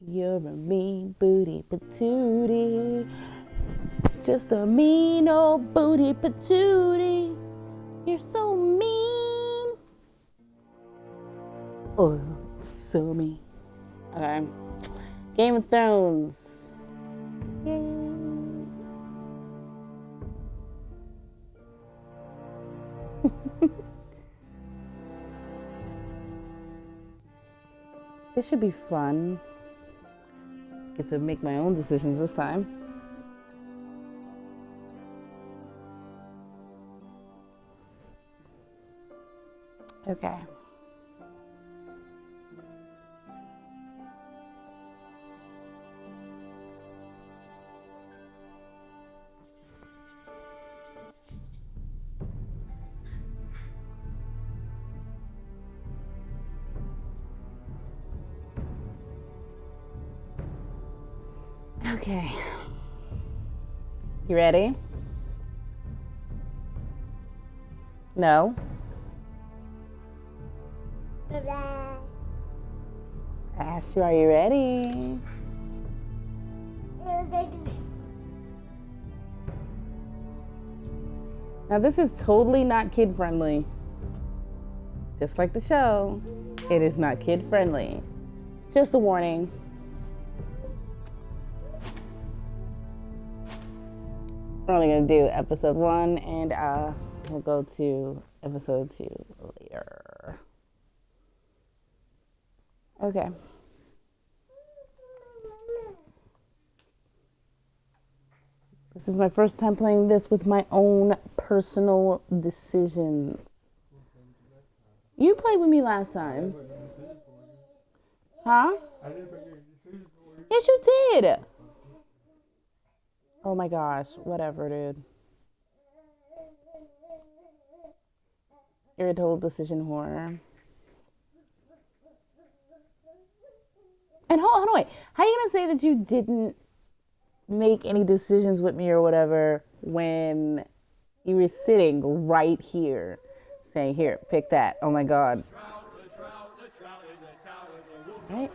You're a mean booty patootie. Just a mean old booty patootie. You're so mean. Oh, so mean. Okay. Game of Thrones. Yay. This should be fun. Get to make my own decisions this time. Okay. Okay. You ready? No? Ash, are you ready? Now this is totally not kid friendly. Just like the show, it is not kid friendly. Just a warning. We're only gonna do episode 1 and we'll go to episode 2 later. Okay. This is my first time playing this with my own personal decisions. You played with me last time. Huh? Yes, you did. Oh my gosh, whatever, dude. You're a total decision whore. And hold on, wait. How are you gonna say that you didn't make any decisions with me or whatever when you were sitting right here saying, here, pick that. Oh my God. Right?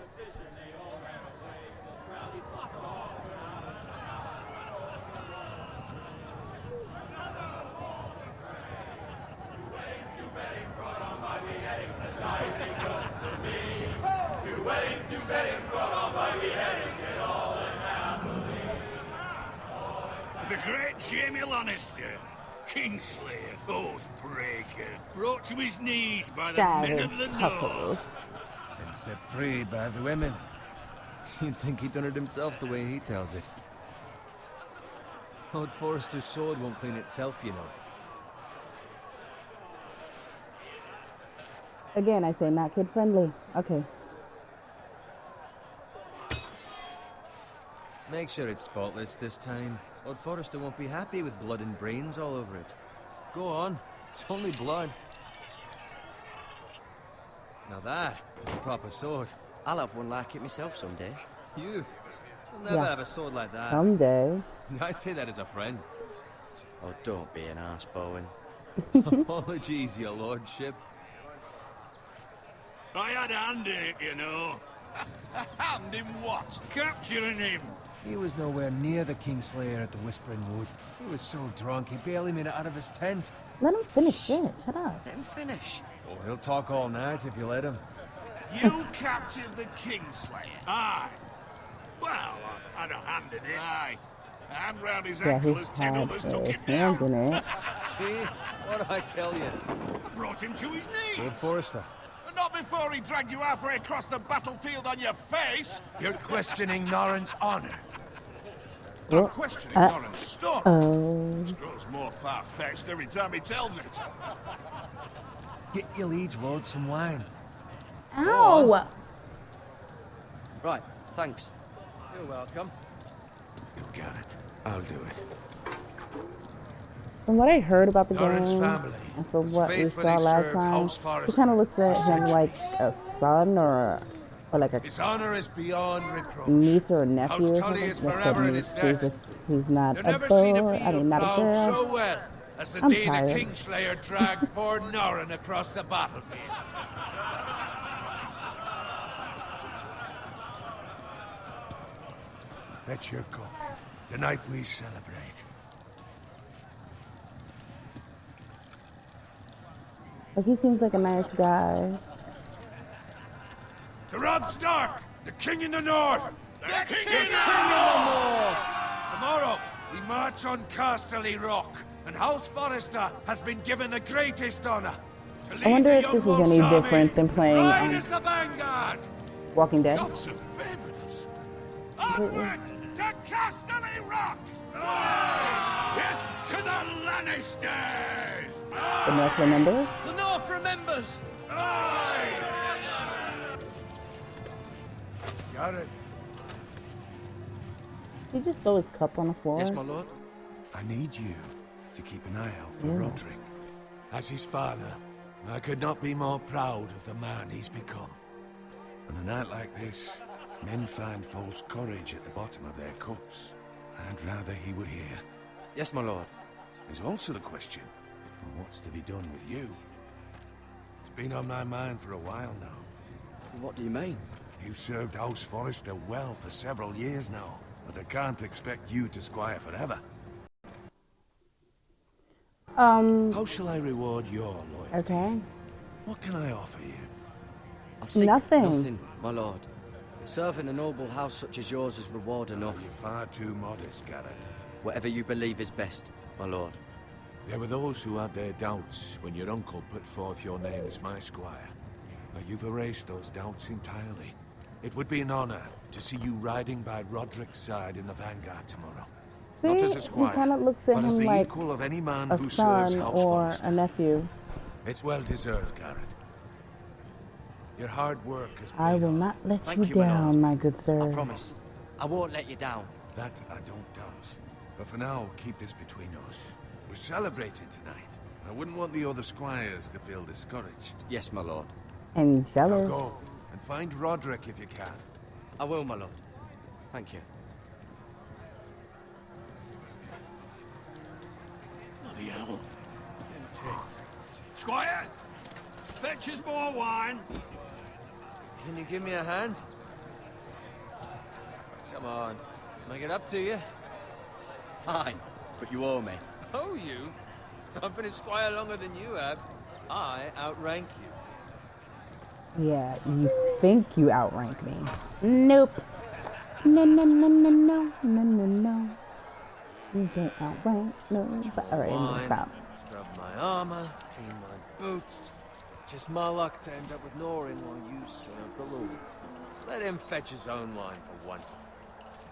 The great Jamie Lannister, Kingslayer, Oathbreaker, brought to his knees by the men of the North. And set free by the women. You'd think he'd done it himself the way he tells it. Lord Forrester's sword won't clean itself, you know. Again, I say not kid friendly. Okay. Make sure it's spotless this time. Lord Forrester won't be happy with blood and brains all over it. Go on, it's only blood. Now that is a proper sword. I'll have one like it myself someday. You'll never have a sword like that. Someday. I say that as a friend. Oh, don't be an arse, Bowen. Apologies, your lordship. I had a hand in it, you know. Hand in what? Capturing him. He was nowhere near the Kingslayer at the Whispering Wood. He was so drunk he barely made it out of his tent. Let him finish it. Shut up. Let him finish. Oh, he'll talk all night if you let him. You captured the Kingslayer. Aye. Well, I had a hand in it. Aye. A hand round his Yeah, ankle he's as 10 had others took a him hand down. in it. See? What did I tell you? I brought him to his knees. Lord Forrester. Not before he dragged you halfway across the battlefield on your face. You're questioning Norrin's honor. I'm questioning Norrin's story. Oh. It grows more far-fetched every time he tells it. Get your liege lord some wine. Ow! Right, thanks. You're welcome. You got it. I'll do it. From what I heard about the Norrin's game, family and from has what we faithfully saw last served time, House he Forrester kind of looks at for him like centuries. a son or like a His honor is beyond reproach. niece or a nephew or House something. Tully is That's forever what in niece his debt. is. He's not You've a never seen a boy. I mean, field not a plowed girl. so well as the I'm day tired. the Kingslayer dragged poor Norrin across the battlefield. Fetch your cup. Tonight we celebrate. Like, he seems like a nice guy. To Robb Stark, the king in the north! The king in Tomorrow, we march on Casterly Rock, and House Forrester has been given the greatest honor. To lead I wonder the if Young this is Wolf's any army different than playing right as the vanguard! Walking Dead. Gods have favored us. Onward to Casterly Rock! Death to the Lannisters! The North remember? The North remembers! Got it. He just throw his cup on the floor. Yes, my lord. I need you to keep an eye out for Roderick. As his father, I could not be more proud of the man he's become. On a night like this, men find false courage at the bottom of their cups. I'd rather he were here. Yes, my lord. There's also the question of what's to be done with you. It's been on my mind for a while now. What do you mean? You've served House Forrester well for several years now, but I can't expect you to squire forever. How shall I reward your loyalty? Okay. What can I offer you? I seek Nothing. nothing, my lord. Serving a noble house such as yours is reward enough. You're far too modest, Garrett. Whatever you believe is best, my lord. There were those who had their doubts when your uncle put forth your name as my squire. But you've erased those doubts entirely. It would be an honor to see you riding by Roderick's side in the vanguard tomorrow. See, Not as a he squire, kind of looks at but as him the like equal of any man a who serves son House or Forrester. a nephew. It's well deserved, Garrett. Your hard work has paid I will off. not let Thank you you, my down, lord. my good sir. I promise. I won't let you down. That I don't doubt. But for now, keep this between us. We're celebrating tonight. I wouldn't want the other squires to feel discouraged. Yes, my lord. And Now jealous. go, and find Roderick if you can. I will, my lord. Thank you. Bloody hell. Squire, fetch us more wine. Can you give me a hand? Come on. Make it up to you. Fine, but you owe me. Oh, you? I've been a squire longer than you have. I outrank you. Yeah, you think you outrank me. Nope. No, no, no, no, no, no, no, no. You don't outrank no. But alright, I'm gonna Wine, stop. scrub my armor, clean my boots. Just my luck to end up with Norin while you serve the Lord. Let him fetch his own wine for once.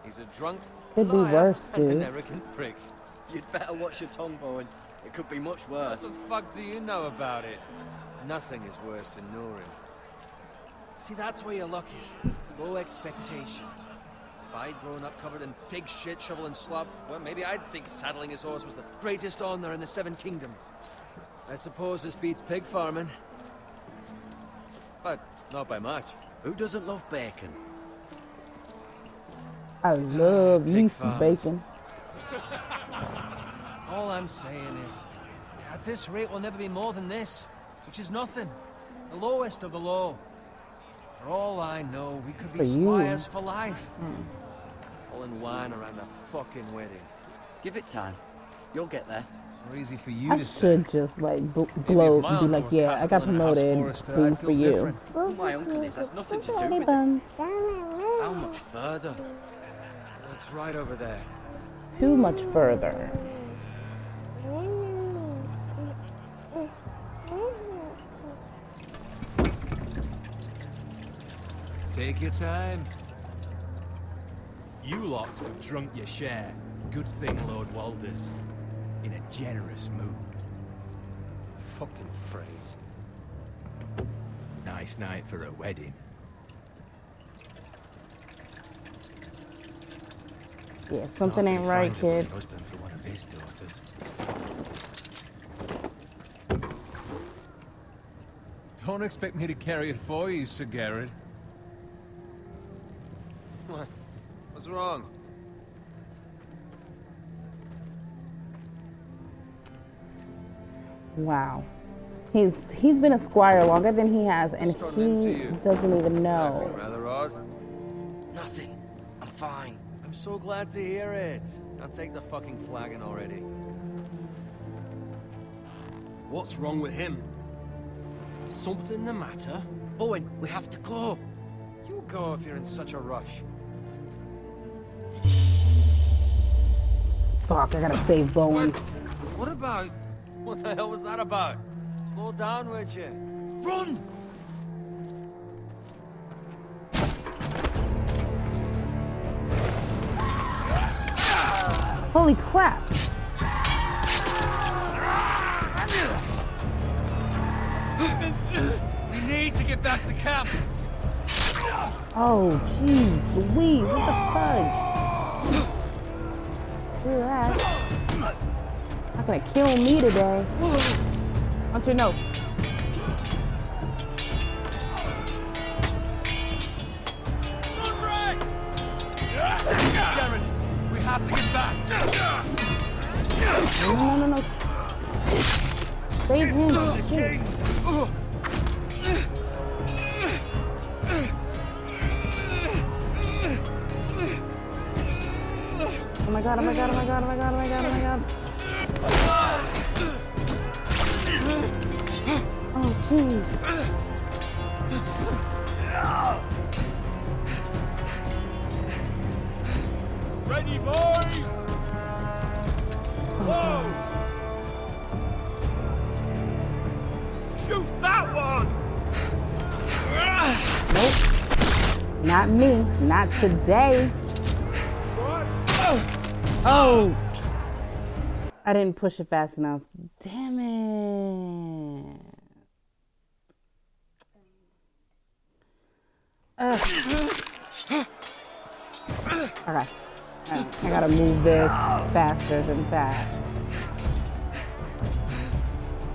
He's a drunk, Could be liar, worse, and an dude. arrogant prick. You'd better watch your tongue, Bowen. It could be much worse. What the fuck do you know about it? Nothing is worse than Norin. See, that's where you're lucky. Low expectations. If I'd grown up covered in pig shit, shovel and slop, well, maybe I'd think saddling his horse was the greatest honor in the Seven Kingdoms. I suppose this beats pig farming. But not by much. Who doesn't love bacon? I love Pig you farms. bacon. All I'm saying is, at this rate we'll never be more than this, which is nothing. The lowest of the low. For all I know, we could be For you. squires for life. Pulling wine around a fucking wedding. Give it time. You'll get there. More easy for you I to say. should just like Maybe if gloat my and be uncle like, were yeah, I got castellan in House promoted. Forrester, Cool I'd for feel you. different. Who my uncle is has nothing to do with it. How much further? That's right over there. Too much further. Take your time. You lot have drunk your share. Good thing Lord Walder's in a generous mood. Fucking phrase. Nice night for a wedding. Yeah, something ain't Hopefully right, finds a bloody kid. husband for one of his daughters. Don't expect me to carry it for you, Sir Garrett. What? What's wrong? Wow. He's been a squire longer than he has, and What's gotten into he you? doesn't even Acting know. rather odd. Nothing. I'm fine. I'm so glad to hear it. Can't take the fucking flagon already. What's wrong with him? Something the matter? Owen, we have to go. You go if you're in such a rush. Fuck, I gotta save Bowen. What about? What the hell was that about? Slow down, would you? Run! Holy crap! We need to get back to camp. Oh, jeez, Louise, what the fudge? Look at that. Not gonna kill me today. Hunter, no. Run right! Darren, we have to get back. No. Save him. Shit. Oh my god. Oh, jeez. Ready, boys? Whoa! Shoot that one! Nope. Not me. Not today. What? Oh! I didn't push it fast enough. Damn it. Okay. I gotta move this faster than that.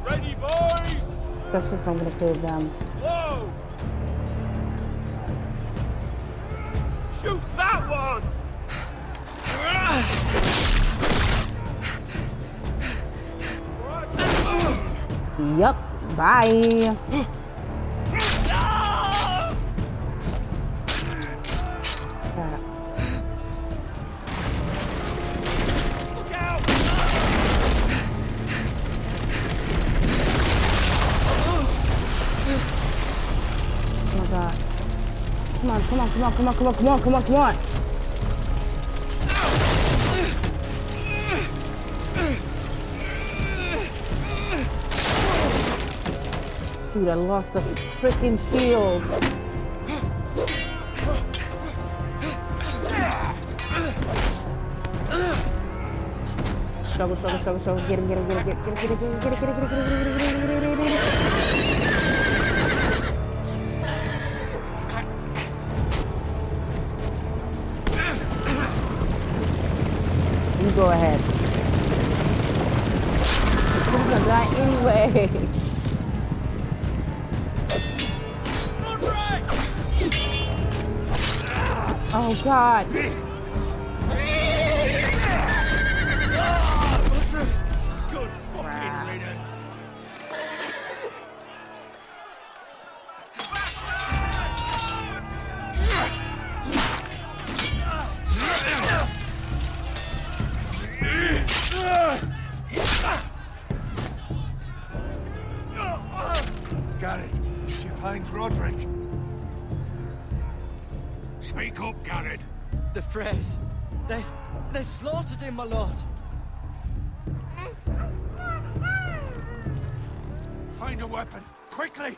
Ready, boys? Especially if I'm gonna save them. Whoa! Shoot that one! Yup. Bye. Look out! Oh my god. Come on. Dude, I lost the freaking shield. Struggle. Get him. You go ahead. He's gonna die anyway. Oh god. Good fucking riddance. Garrett, did you find Roderick? Speak up, Garrett. The Freys. They slaughtered him, my lord. Find a weapon, quickly!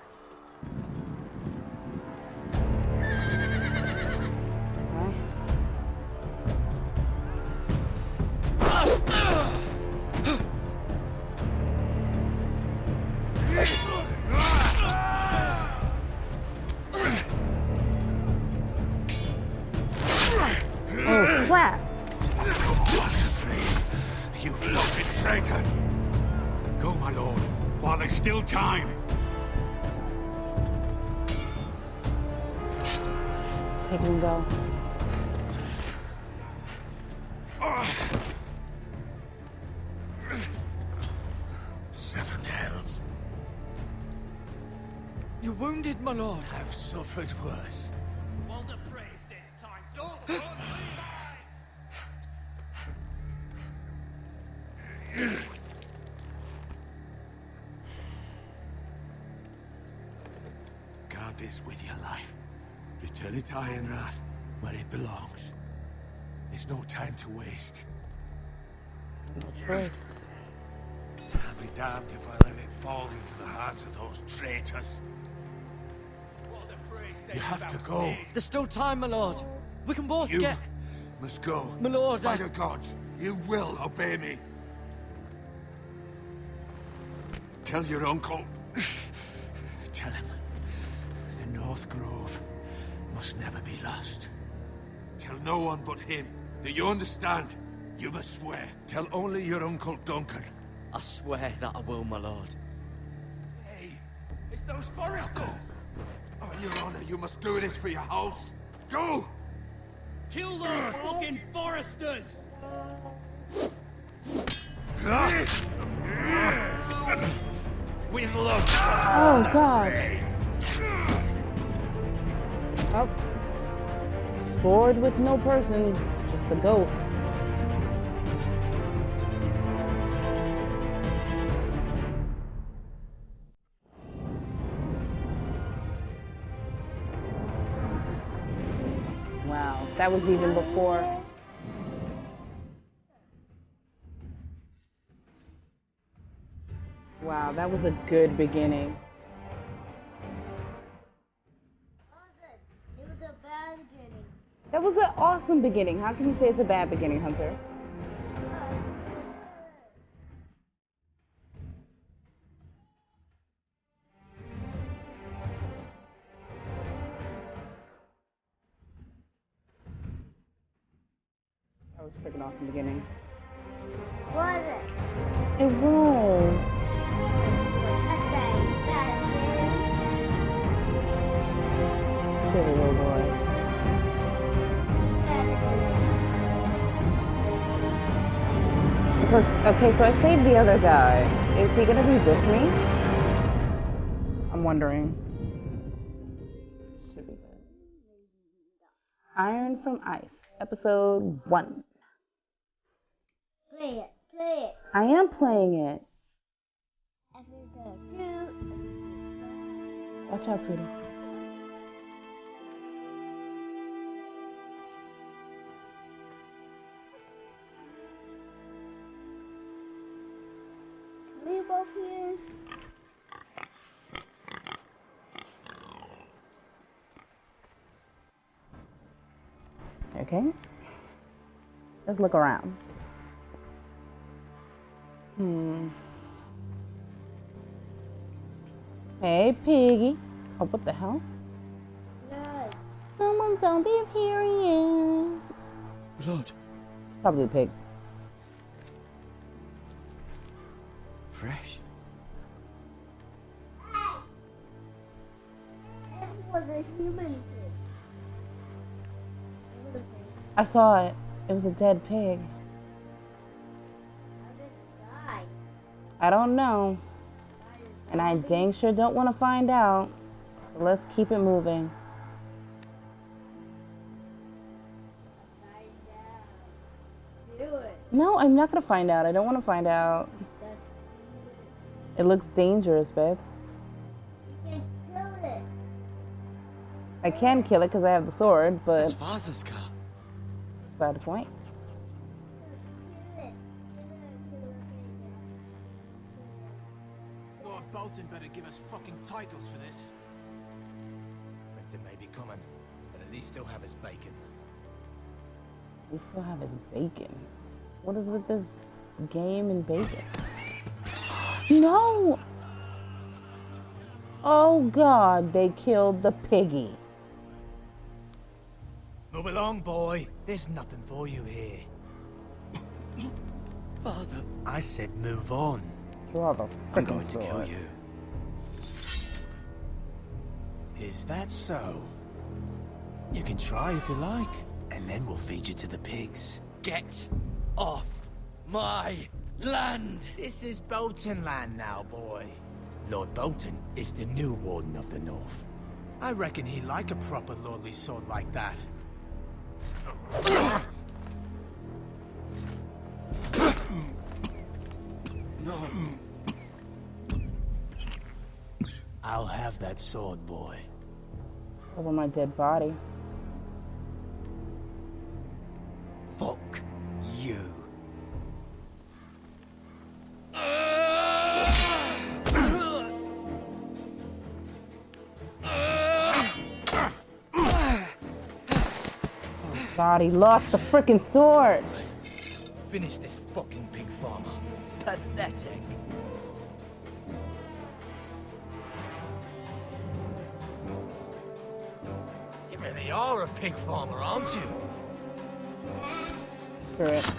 Oh crap. You fucking traitor! Go, my lord, while there's still time. Take him go. Seven hells. You're wounded, my lord. I've suffered worse. Walder Frey says time. Don't run, this with your life. Return it to Ironrath, where it belongs. There's no time to waste. No choice. I'll be damned if I let it fall into the hands of those traitors. You have to go. There's still time, my lord. We can both You get... must go. My lord, By the gods, you will obey me. Tell your uncle. Tell him the North Grove must never be lost. Tell no one but him. Do you understand? You must swear. Tell only your Uncle Duncan. I swear that I will, my lord. Hey, it's those foresters! On your honor, you must do this for your house. Go! Kill those fucking foresters! With love. Oh god. Oh. Sword with no person, just a ghost. Wow, that was even before. Wow, that was a good beginning. It was a bad beginning. That was an awesome beginning. How can you say it's a bad beginning, Hunter? That was a freaking awesome beginning. Was it? It was. Silly little boy. Okay, so I saved the other guy. Is he gonna be with me? I'm wondering. Should be good. Iron from Ice, episode 1. Play it. Play it. I am playing it. Episode 2. Watch out, sweetie. Can we both here? Okay. Let's look around. Hey, piggy. Oh, what the hell? No. Someone's on the period. Lord. It's probably a pig. Fresh. It was a human pig. It was a pig. I saw it. It was a dead pig. How did it die? I don't know. And I dang sure don't want to find out. So let's keep it moving. Find out. Do it. No, I'm not going to find out. I don't want to find out. It looks dangerous, babe. You can kill it. I can kill it because I have the sword, That's but father's car. beside the point. Kill it. Lord Bolton better give us fucking titles for this. Winter may be coming, but at least he'll have his bacon. We still have his bacon. What is with this game and bacon? No! Oh god, they killed the piggy. Move along, boy. There's nothing for you here. Father. I said move on. Draw the I'm freaking going to kill sword. you. Is that so? You can try if you like, and then we'll feed you to the pigs. Get off my land! This is Bolton land now, boy. Lord Bolton is the new Warden of the North. I reckon he'd like a proper lordly sword like that. I'll have that sword, boy. over my dead body. Fuck you. God, he lost the freaking sword. Finish this fucking pig farmer. Pathetic. You really are a pig farmer, aren't you? Screw it.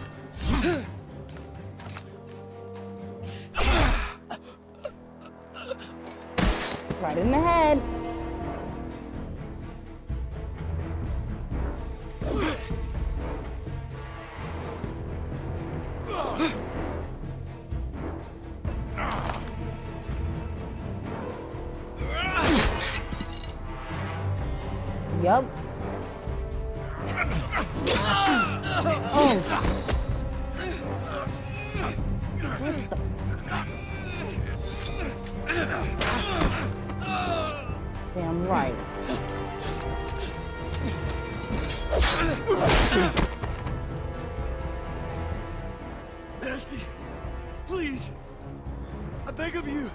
Right in the head. Yup. Oh. What the? Damn right. Mercy, please. I beg of you.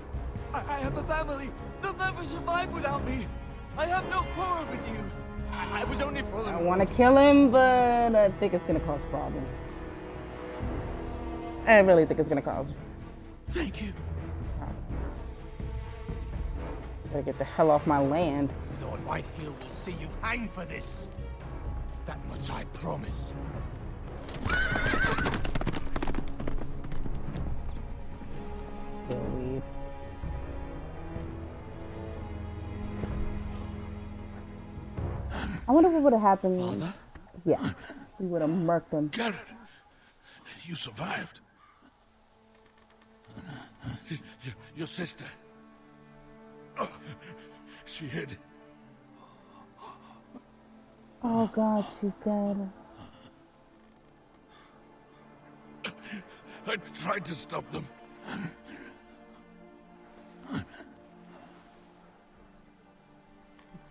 I have a family. They'll never survive without me. I have no quarrel with you. I was only following. I want to kill him, but I think it's gonna cause problems. I really think it's gonna cause. Thank you. Gotta get the hell off my land. Lord Whitehill will see you hang for this. That much I promise. Weed. I wonder what would have happened. Father? Yeah, we would have murked him. Garrett, you survived. Your sister. Oh, she hid. Oh God, she's dead. I tried to stop them.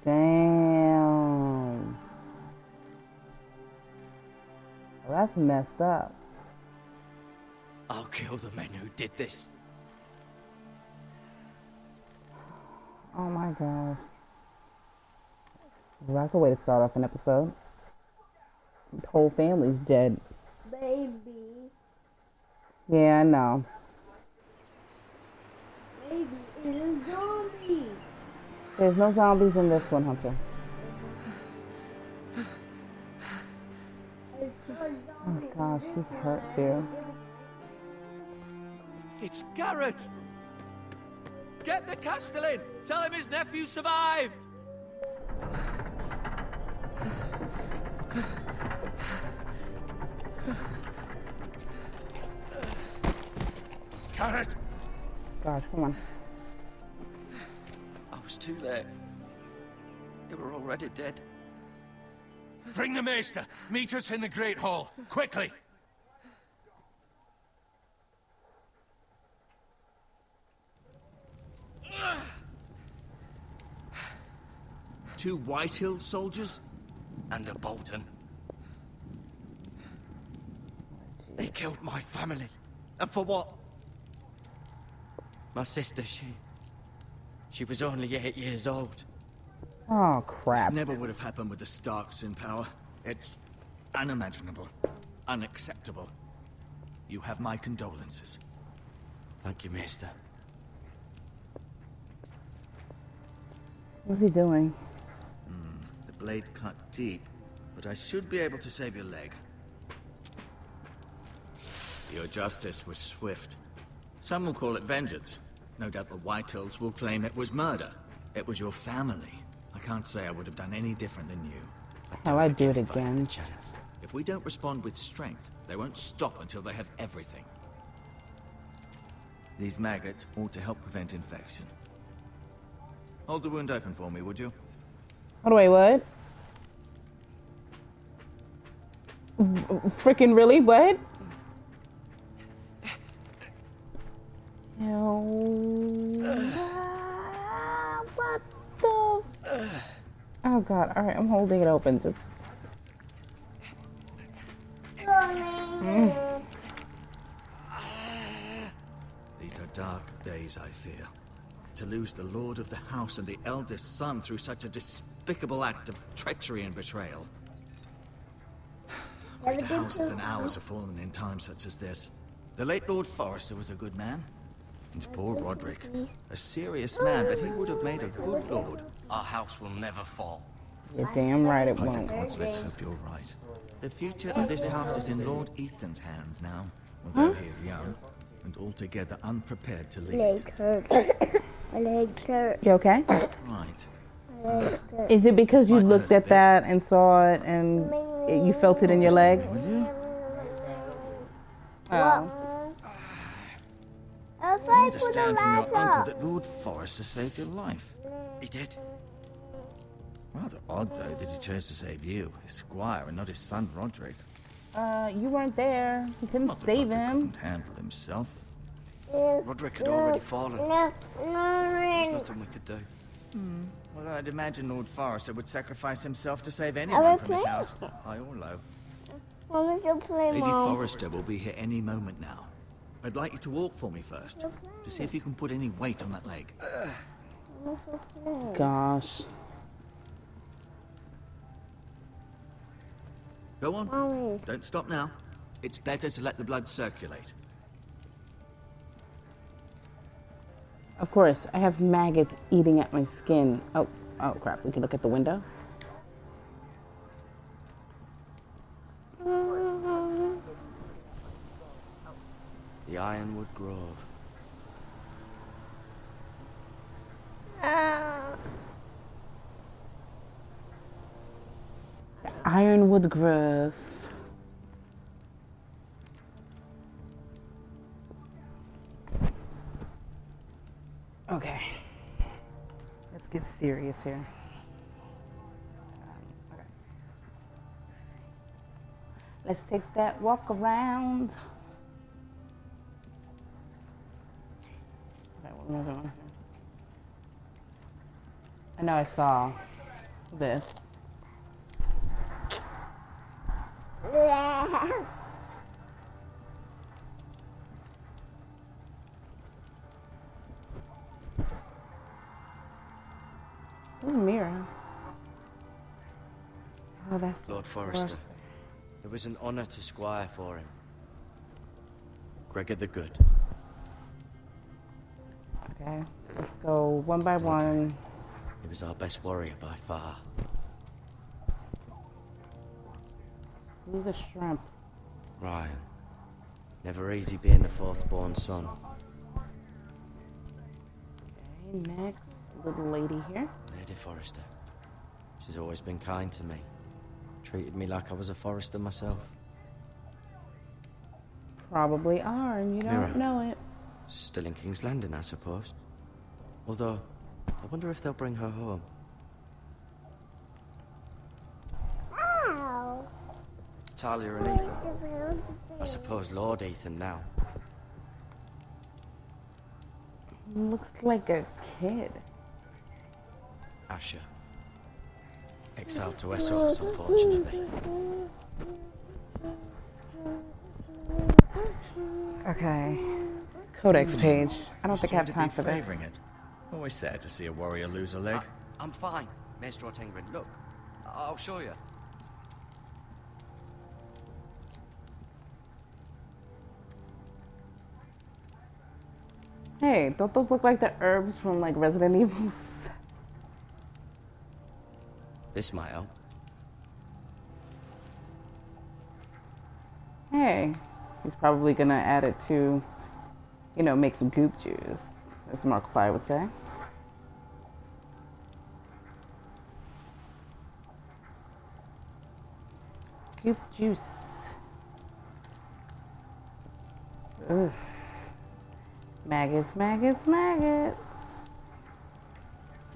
Damn. Well, that's messed up. I'll kill the men who did this. Oh my gosh. Well, that's a way to start off an episode. The whole family's dead. Baby. Yeah, I know. Baby is a zombie. There's no zombies in this one, Hunter. It's a zombie. Oh gosh, she's hurt too. It's Garrett! Get the Castellan! Tell him his nephew survived! Garrett! Gosh, come on. I was too late. They were already dead. Bring the maester. Meet us in the Great Hall. Quickly! Two Whitehill soldiers? And a Bolton. They killed my family. And for what? My sister, she was only 8 years old. Oh crap. This never would have happened with the Starks in power. It's unimaginable. Unacceptable. You have my condolences. Thank you, Maester. What's he doing? The blade cut deep, but I should be able to save your leg. Your justice was swift. Some will call it vengeance. No doubt the Whitehills will claim it was murder. It was your family. I can't say I would have done any different than you. Hell, I'd do it If I had the again. chance. If we don't respond with strength, they won't stop until they have everything. These maggots ought to help prevent infection. Hold the wound open for me, would you? How do I what? Freaking really? What? No. What the? Oh God! All right, I'm holding it open. Just... These are dark days, I fear. To lose the lord of the house and the eldest son through such a despicable act of treachery and betrayal. Greater houses than ours have fallen in times such as this. The late Lord Forrester was a good man. And poor Roderick. A serious man, but he would have made a good lord. Our house will never fall. You're damn right it By the won't. gods, let's hope you're right. The future of this house is in Lord Ethan's hands now, although he is young and altogether unprepared to lead. Leg hurt. My leg hurt. You okay? Right. Is it because you This might looked hurt a at bit. that and saw it and you felt it in your leg? Will you? Oh. I'll I fight for the understand from your uncle ladder. that Lord Forrester saved your life. He did. Rather odd, though, that he chose to save you, his squire, and not his son Roderick. You weren't there. You couldn't Not that save Roderick him. couldn't handle himself. Roderick had already fallen. There's No. nothing we could do. Well, I'd imagine Lord Forrester would sacrifice himself to save will anyone from his play house, high or low. Mama, she'll play, Lady Mom. Forrester will be here any moment now. I'd like you to walk for me first, to see if you can put any weight on that leg. Gosh. Go on. Mommy. Don't stop now. It's better to let the blood circulate. Of course, I have maggots eating at my skin. Oh crap. We can look at the window. The Ironwood Grove. Ironwood Grove. Okay. Let's get serious here. Okay. Let's take that walk around. Okay, what am I doing here? I know I saw this. Who's Mira? Oh, that's Lord Forrester. It was an honor to squire for him. Gregor the Good. Okay, let's go one by one. He was our best warrior by far. Who's the shrimp? Ryan. Never easy being the fourth-born son. Okay, next, little lady here. Lady Forrester. She's always been kind to me. Treated me like I was a Forrester myself. Probably are, and you don't Mira. know it. Still in King's Landing, I suppose. Although, I wonder if they'll bring her home. Ow. Talia and Ethan. I suppose Lord Ethan now. Looks like a kid. Asher. Exiled to Essos, unfortunately. Okay. Codex page. I don't think I have time for this. Favoring it. Always sad to see a warrior lose a leg. I'm fine, Maestro Tengrin. Look, I'll show you. Hey, don't those look like the herbs from like Resident Evil? This might help. Hey, he's probably gonna add it to, you know, make some goop juice, as Markiplier would say. Goop juice. Ugh. Maggots, maggots, maggots.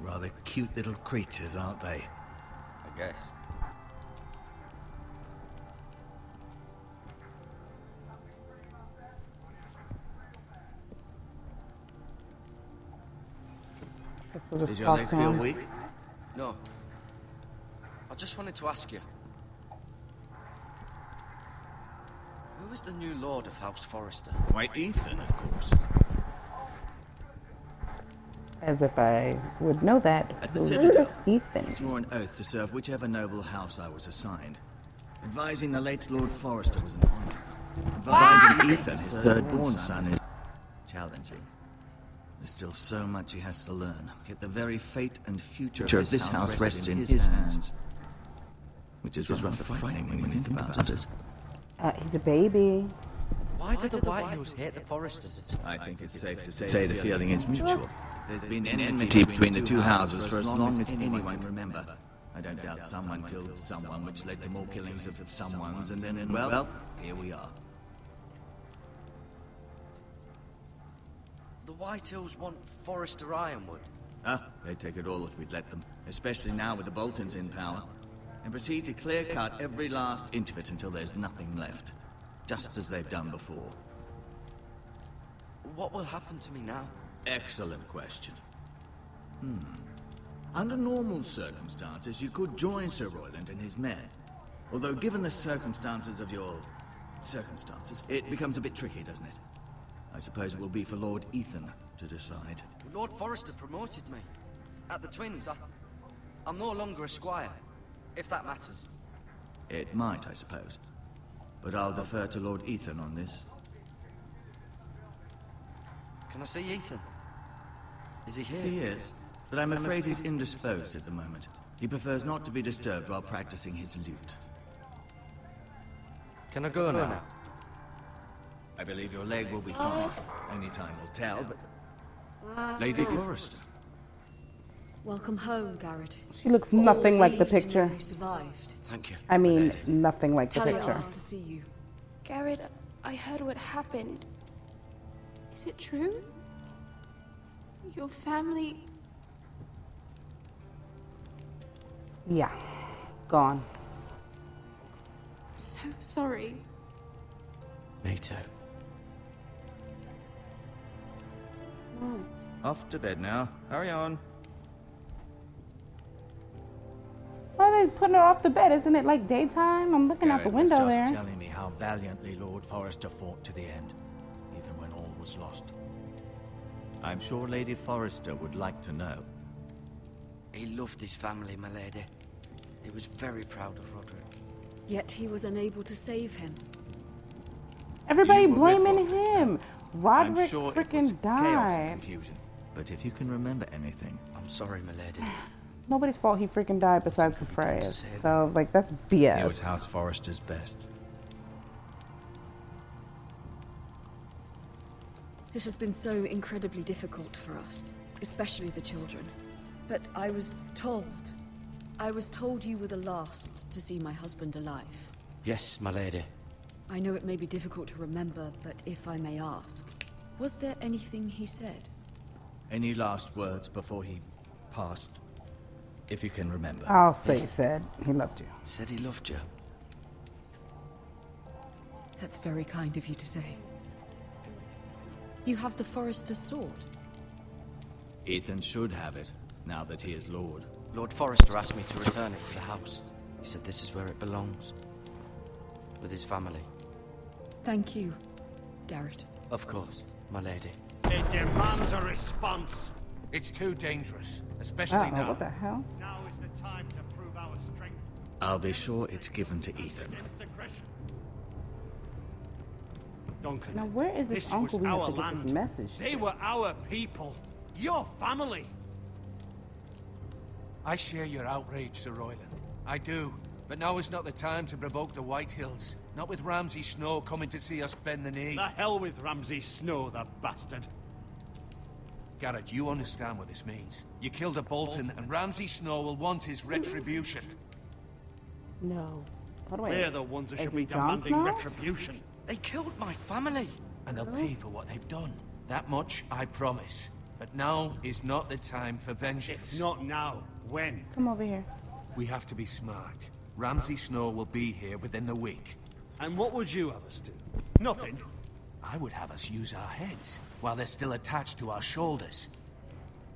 Rather cute little creatures, aren't they? I guess. Guess we'll just Did your talk leg to feel him. weak? No. just wanted to ask you. Who is the new Lord of House Forrester? Why, Ethan, of course. As if I would know that. At the Who is Citadel, I Ethan. swore an oath to serve whichever noble house I was assigned. Advising the late Lord Forrester was an honor. Advising Ethan, his third-born son, is challenging. There's still so much he has to learn, yet the very fate and future of this house rests in his hands. Which is rather frightening when you think about it. He's a baby. Why did the White Hills hate the Forresters? I think it's safe to say the feeling is mutual. There's been enmity between the two houses for as long as anyone can remember. I don't doubt someone killed someone, which led to more killings of someone's, and then, well, here we are. The White Hills want Forrester Ironwood. They'd take it all if we'd let them, especially now with the Boltons in power, and proceed to clear-cut every last inch of it until there's nothing left, just as they've done before. What will happen to me now? Excellent question. Under normal circumstances, you could join Sir Royland and his men. Although given the circumstances of your circumstances, it becomes a bit tricky, doesn't it? I suppose it will be for Lord Ethan to decide. Lord Forrester promoted me. At the Twins, I'm no longer a squire, if that matters. It might, I suppose. But I'll defer to Lord Ethan on this. Can I see Ethan? Is he here? He is, but I'm afraid he's indisposed at the moment. He prefers not to be disturbed while practicing his lute. Can I go now? I believe your leg will be fine. Only time will tell, but... Lady Forrester. Welcome home, Garrett. She looks nothing like the picture. You survived. Thank you. I mean, nothing like the Talia picture. asked to see you. Garrett, I heard what happened. Is it true? Your family... Yeah. Gone. I'm so sorry. Me too. Off to bed now. Hurry on. Why are they putting her off the bed? Isn't it like daytime? I'm looking out the Garrett was window just there. telling me how valiantly Lord Forrester fought to the end, even when all was lost. I'm sure Lady Forrester would like to know. He loved his family, my lady. He was very proud of Roderick. Yet he was unable to save him. Everybody You were with blaming Roderick, him. I'm Roderick sure it was freaking chaos and died. confusion. But if you can remember anything, I'm sorry, my lady. Nobody's fault he freaking died besides the Something we got to Freys. say. So, like, that's it BS. was House Forrester's best. This has been so incredibly difficult for us, especially the children. But I was told you were the last to see my husband alive. Yes, my lady. I know it may be difficult to remember, but if I may ask, was there anything he said? Any last words before he passed? If you can remember. I'll say he said he loved you. Said he loved you. That's very kind of you to say. You have the Forester's sword. Ethan should have it, now that he is Lord. Lord Forrester asked me to return it to the house. He said this is where it belongs. With his family. Thank you, Garrett. Of course, my lady. It demands a response. It's too dangerous, especially now. What the hell? Now is the time to prove our strength I'll be sure it's given to Ethan. against aggression. Duncan, Now, where is this uncle was we have our to get land. this message They to? were our people. Your family. I share your outrage, Sir Royland. I do. But now is not the time to provoke the White Hills. Not with Ramsay Snow coming to see us bend the knee. The hell with Ramsay Snow, the bastard. Garrett, you understand what this means. You killed a Bolton, and Ramsay Snow will want his retribution. No. By the way, We're the ones that is should he be Jon demanding Snow? retribution. They killed my family. And they'll pay for what they've done. That much, I promise. But now is not the time for vengeance. If not now, when? Come over here. We have to be smart. Ramsay Snow will be here within the week. And what would you have us do? Nothing. I would have us use our heads, while they're still attached to our shoulders.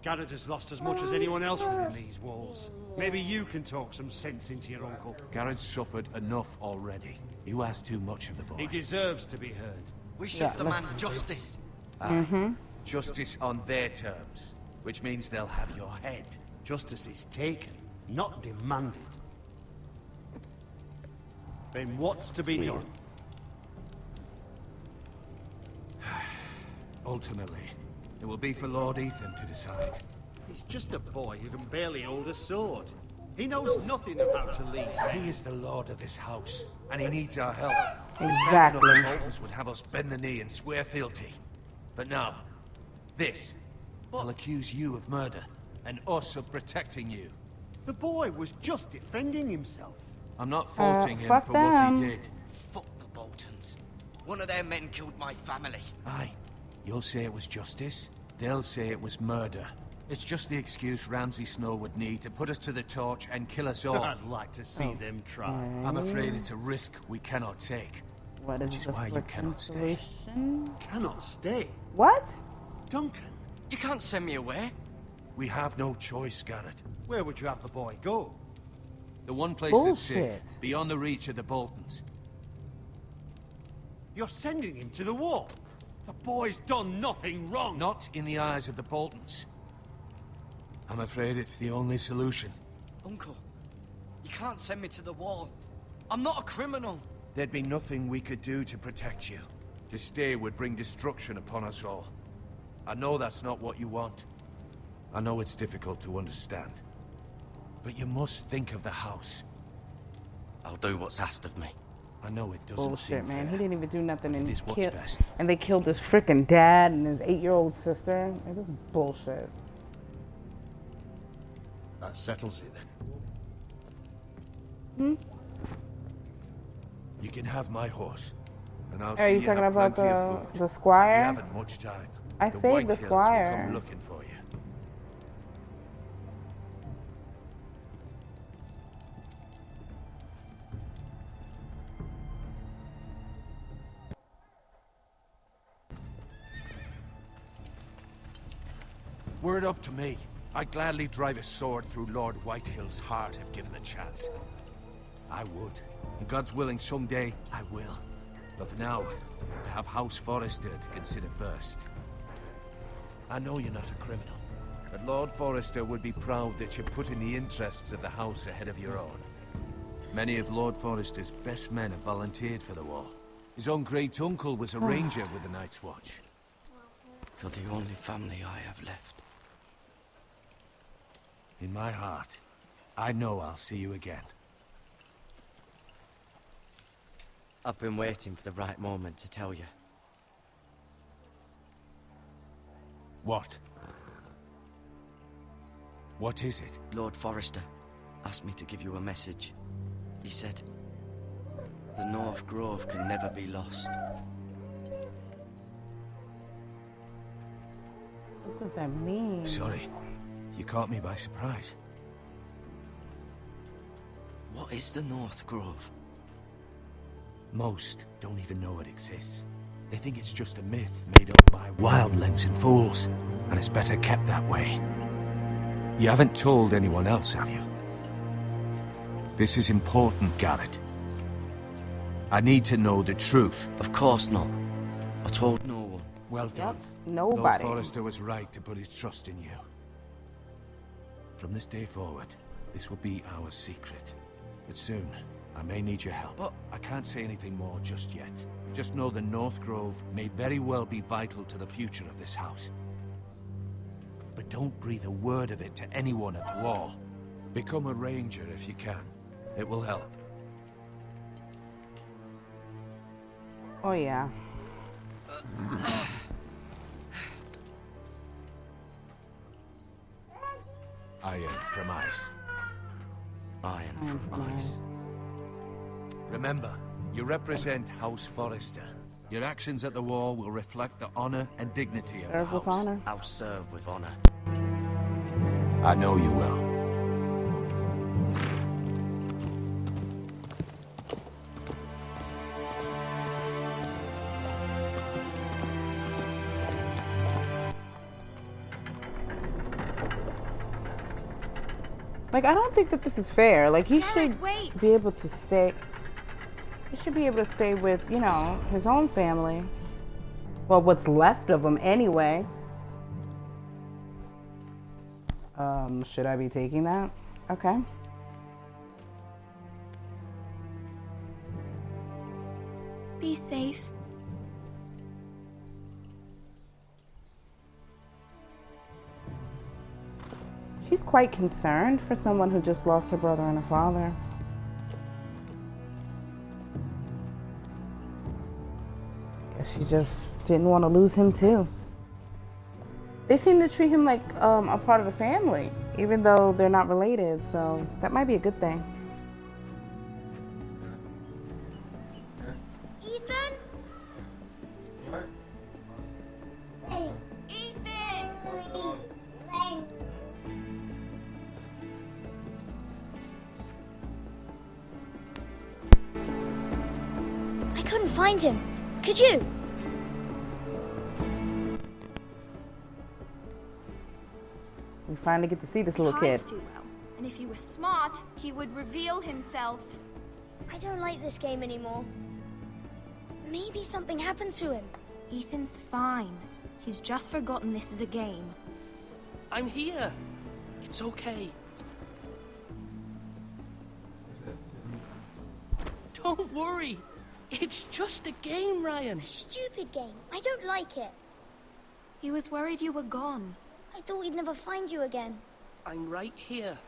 Garrett has lost as much as anyone else within these walls. Maybe you can talk some sense into your uncle. Garrett's suffered enough already. You ask too much of the boy. He deserves to be heard. We should demand justice. Justice on their terms, which means they'll have your head. Justice is taken, not demanded. Then what's to be done? Ultimately, it will be for Lord Ethan to decide. He's just a boy who can barely hold a sword. He knows nothing of how to lead. He is the lord of this house, and he needs our help. Exactly. The Boltons would have us bend the knee and swear fealty. But now, this. I'll accuse you of murder, and us of protecting you. The boy was just defending himself. I'm not faulting him fuck for what them. he did. Fuck the Boltons. One of their men killed my family. Aye. You'll say it was justice. They'll say it was murder. It's just the excuse Ramsay Snow would need to put us to the torch and kill us all. I'd like to see them try. I'm afraid it's a risk we cannot take. What Which is is why you cannot stay. Cannot stay. What? Duncan, You can't send me away. We have no choice, Garrett. where would you have the boy go? The one place that's safe, Bullshit. beyond the reach of the Boltons. You're sending him to the wall. The boy's done nothing wrong. Not in the eyes of the Boltons. I'm afraid it's the only solution. Uncle, you can't send me to the wall. I'm not a criminal. There'd be nothing we could do to protect you. To stay would bring destruction upon us all. I know that's not what you want. I know it's difficult to understand. But you must think of the house. I'll do what's asked of me. I know it doesn't seem Bullshit, man. fair. He didn't even do nothing and It is what's killed. best. And they killed his freaking dad and his 8-year-old sister. It is bullshit. That settles it then. You can have my horse. And I'll Are see you you talking have about plenty of food. the We squire? haven't much time. I the saved the Whitehills will squire. come looking for you. Were it up to me, I'd gladly drive a sword through Lord Whitehill's heart if given a chance. I would. And God's willing, someday I will. But for now, I have House Forrester to consider first. I know you're not a criminal, but Lord Forrester would be proud that you're putting the interests of the house ahead of your own. Many of Lord Forrester's best men have volunteered for the war. His own great-uncle was a ranger with the Night's Watch. You're the only family I have left. In my heart, I know I'll see you again. I've been waiting for the right moment to tell you. What? What is it? Lord Forrester asked me to give you a message. He said, the North Grove can never be lost. What does that mean? Sorry, you caught me by surprise. What is the North Grove? Most don't even know it exists. They think it's just a myth made up by wildlings and fools, and it's better kept that way. You haven't told anyone else, have you? This is important, Garrett. I need to know the truth. Of course not. I told no one. Well done. Nobody. Lord Forrester was right to put his trust in you. From this day forward, this will be our secret. But soon, I may need your help. But I can't say anything more just yet. Just know the North Grove may very well be vital to the future of this house. But don't breathe a word of it to anyone at the wall. Become a ranger if you can. It will help. Oh, yeah. Iron from ice. Iron from ice. Remember, you represent House Forrester. Your actions at the war will reflect the honor and dignity of the Serve with house. honor. I'll serve with honor. I know you will. Like, I don't think that this is fair. Like, he should wait. be able to stay. He should be able to stay with, you know, his own family. Well, what's left of him anyway. Should I be taking that? Okay. Be safe. She's quite concerned for someone who just lost her brother and her father. Guess she just didn't want to lose him too. They seem to treat him like a part of the family, even though they're not related, so that might be a good thing. Ethan? I couldn't find him. Could you? We finally get to see this little kid. Hides too well. And if he was smart, he would reveal himself. I don't like this game anymore. Maybe something happened to him. Ethan's fine. He's just forgotten this is a game. I'm here. It's okay. Don't worry. It's just a game, Ryan. Stupid game. I don't like it. He was worried you were gone. I thought we'd never find you again. I'm right here.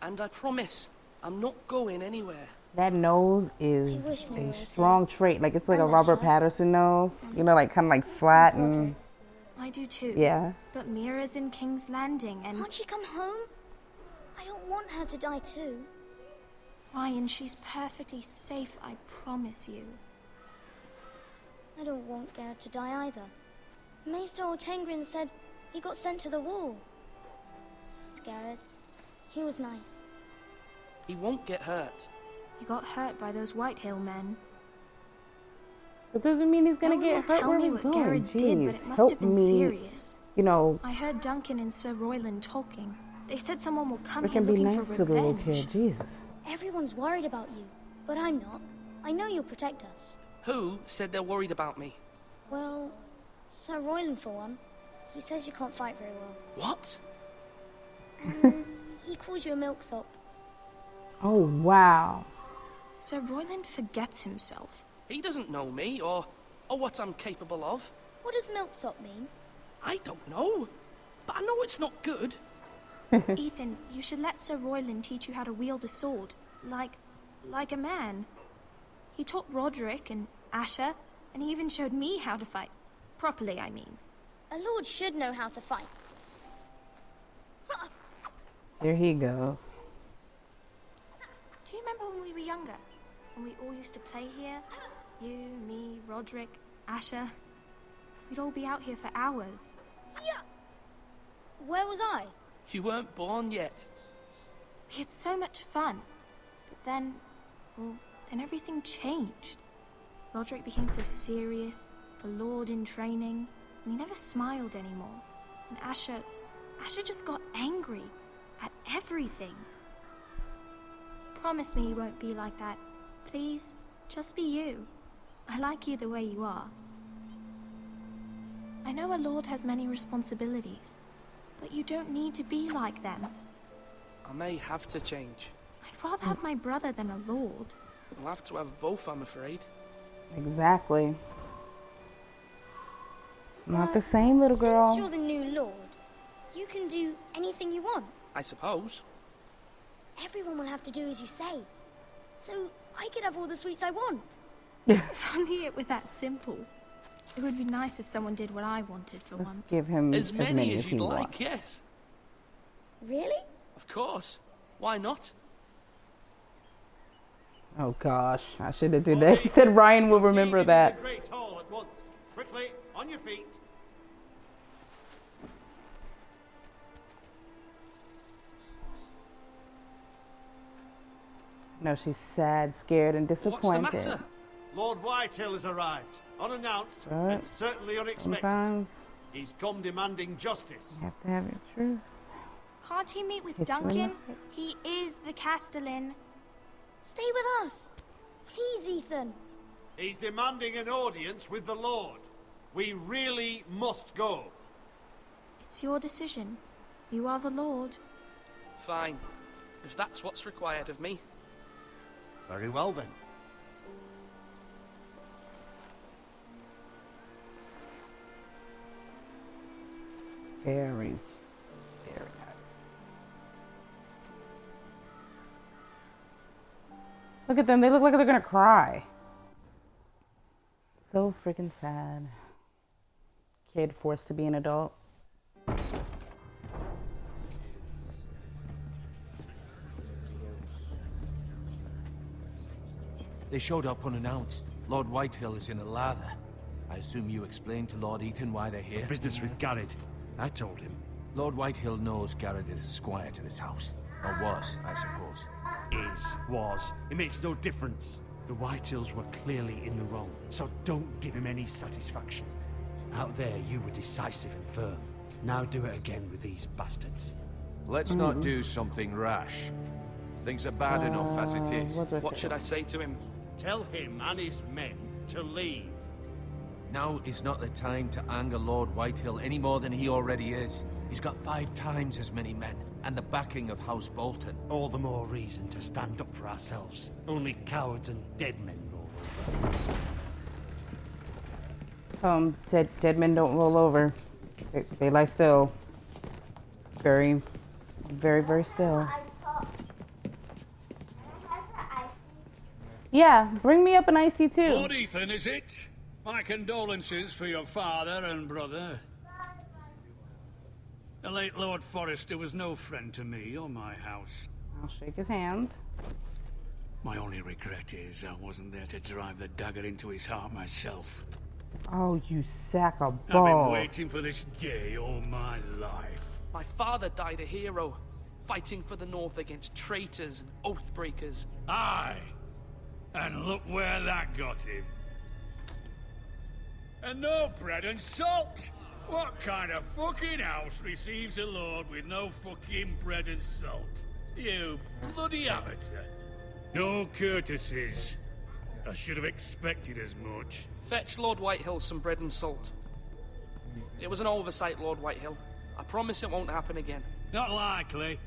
And I promise, I'm not going anywhere. That nose is wish Mira a was strong trait. Like, it's like a I'm not Robert sure. Patterson nose. You know, like kind of like flat and I do too. yeah. But Mira's in King's Landing and... Can't she come home? I don't want her to die too. Ryan, she's perfectly safe, I promise you. I don't want Garrett to die either. Maester Ortengrin said he got sent to the wall. Garrett, he was nice. He won't get hurt. He got hurt by those Whitehill men. That doesn't mean he's gonna No one will get hurt tell where me he's what going. Garrett did, but Jeez, it must help have been me. serious. You know, I heard Duncan and Sir Royland talking. They said someone will come we here can be looking nice for to the little revenge. kid. Jesus. Everyone's worried about you, but I'm not. I know you'll protect us. Who said they're worried about me? Well, Sir Royland for one. He says you can't fight very well. What? He calls you a milksop. Oh, wow. Sir Royland forgets himself. He doesn't know me or what I'm capable of. What does milksop mean? I don't know. But I know it's not good. Ethan, you should let Sir Royland teach you how to wield a sword. Like a man. He taught Roderick and Asher, and he even showed me how to fight. Properly, I mean. A lord should know how to fight. Here he goes. Do you remember when we were younger? When we all used to play here? You, me, Roderick, Asher. We'd all be out here for hours. Yeah. Where was I? You weren't born yet. We had so much fun. But then, well, then everything changed. Roderick became so serious, the Lord in training, and he never smiled anymore. And Asher just got angry at everything. Promise me you won't be like that. Please, just be you. I like you the way you are. I know a lord has many responsibilities, but you don't need to be like them. I may have to change. I'd rather have my brother than a lord. I'll have to have both, I'm afraid. Exactly. Not the same, little girl. Since you're the new lord, you can do anything you want. I suppose. Everyone will have to do as you say. So I could have all the sweets I want. If only it were that simple. It would be nice if someone did what I wanted for once. Give him as many as he you'd like, wants. yes. Really? Of course. Why not? Oh gosh, I should have did that. He said Ryan will remember that. The Great Hall at once. Quickly, on your feet. No, she's sad, scared, and disappointed. What's the matter? Lord Whitehill has arrived, unannounced, Right. and certainly unexpected. Sometimes He's come demanding justice. you have to have your truth. Can't he meet with Hit you in the Duncan? head. He is the Castellan. Stay with us. Please, Ethan. He's demanding an audience with the Lord. We really must go. It's your decision. You are the Lord. Fine. If that's what's required of me. Very well then. Very, very nice. Look at them. They look like they're gonna cry. So freaking sad. Kid forced to be an adult. They showed up unannounced. Lord Whitehill is in a lather. I assume you explained to Lord Ethan why they're here? Business with Garrett. I told him. Lord Whitehill knows Garrett is a squire to this house. Or was, I suppose. Was. It makes no difference. The Whitehills were clearly in the wrong, so don't give him any satisfaction. Out there, you were decisive and firm. Now do it again with these bastards. Let's not do something rash. Things are bad enough as it is. What should I say to him? Tell him and his men to leave. Now is not the time to anger Lord Whitehill any more than he already is. He's got 5 times as many men, and the backing of House Bolton. All the more reason to stand up for ourselves. Only cowards and dead men roll over. Dead men don't roll over. They lie still. Very, very, very still. Yeah, bring me up an icy too. Lord Ethan, is it? My condolences for your father and brother. The late Lord Forrester was no friend to me or my house. I'll shake his hands. My only regret is I wasn't there to drive the dagger into his heart myself. Oh, you sack of I've been balls. waiting for this day all my life. My father died a hero, fighting for the North against traitors and oath-breakers. Aye. And look where that got him. And no bread and salt! What kind of fucking house receives a lord with no fucking bread and salt? You bloody amateur. No courtesies. I should have expected as much. Fetch Lord Whitehill some bread and salt. It was an oversight, Lord Whitehill. I promise it won't happen again. Not likely.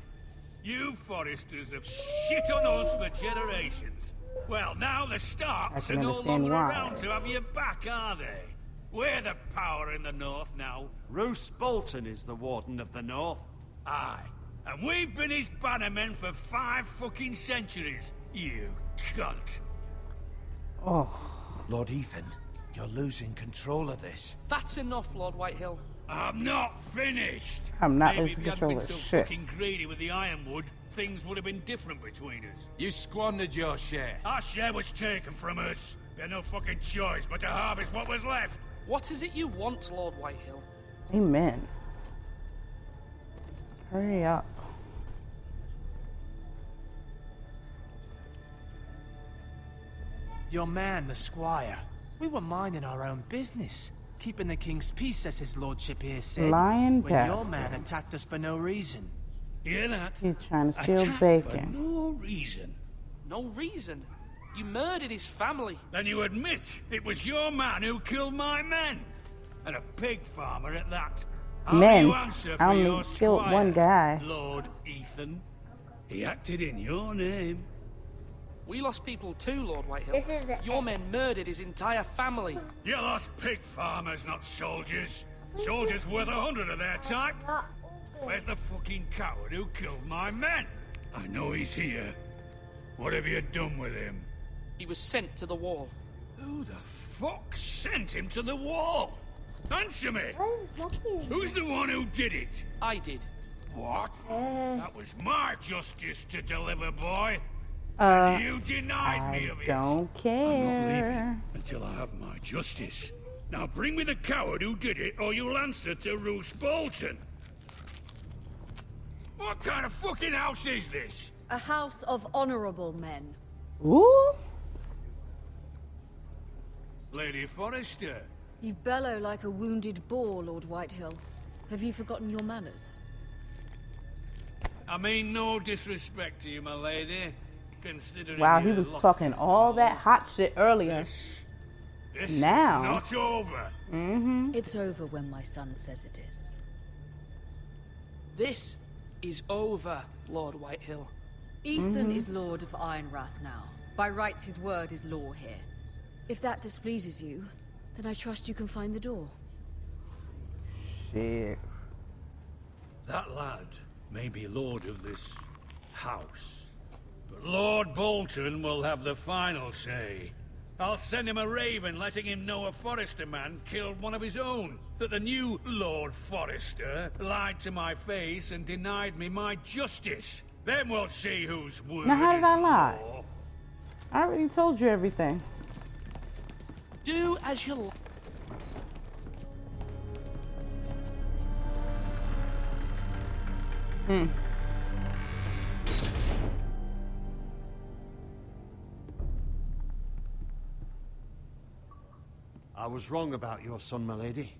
You Foresters have shit on us for generations. Well, now the Starks are no longer around to have your back, are they? We're the power in the North now. Roose Bolton is the Warden of the North. Aye. And we've been his bannermen for 5 fucking centuries, you cunt. Oh. Lord Ethan, you're losing control of this. That's enough, Lord Whitehill. I'm not finished. I'm not Maybe losing if you control hadn't of been so shit. fucking greedy with the ironwood, things would have been different between us. You squandered your share. Our share was taken from us. We had no fucking choice but to harvest what was left. What is it you want, Lord Whitehill? Amen. Hurry up. Your man, the squire. We were minding our own business. Keeping the king's peace, as his lordship here said. Lion when death. your man attacked us for no reason. Hear that? He's trying to steal Attack bacon. For no reason. No reason. You murdered his family. Then you admit it was your man who killed my men. And a pig farmer at that. How Men? do you answer for I only your killed squire, one guy. Lord Ethan? He acted in your name. We lost people too, Lord Whitehill. This is it. Your men murdered his entire family. You lost pig farmers, not soldiers. Soldiers worth 100 of their type. Where's the fucking coward who killed my men? I know he's here. What have you done with him? He was sent to the wall. Who the fuck sent him to the wall? Answer me! Who's the one who did it? I did. What? That was my justice to deliver, boy. Uh, You denied me I of it. don't I'm not care. leaving until I have my justice. Now bring me the coward who did it, or you'll answer to Roose Bolton. What kind of fucking house is this? A house of honorable men. Ooh. Lady Forrester. You bellow like a wounded boar, Lord Whitehill. Have you forgotten your manners? I mean no disrespect to you, my lady, considering Wow, he you was lost talking it all that hot shit earlier. This Now. is not over. It's over when my son says it is. This is over, Lord Whitehill. Ethan is Lord of Ironrath now. By rights, his word is law here. If that displeases you, then I trust you can find the door. Shit. That lad may be lord of this house, but Lord Bolton will have the final say. I'll send him a raven letting him know a Forrester man killed one of his own. That the new Lord Forrester lied to my face and denied me my justice. Then we'll see whose word Now, how did is I lie? law. I already told you everything. Do as you like. I was wrong about your son, my lady.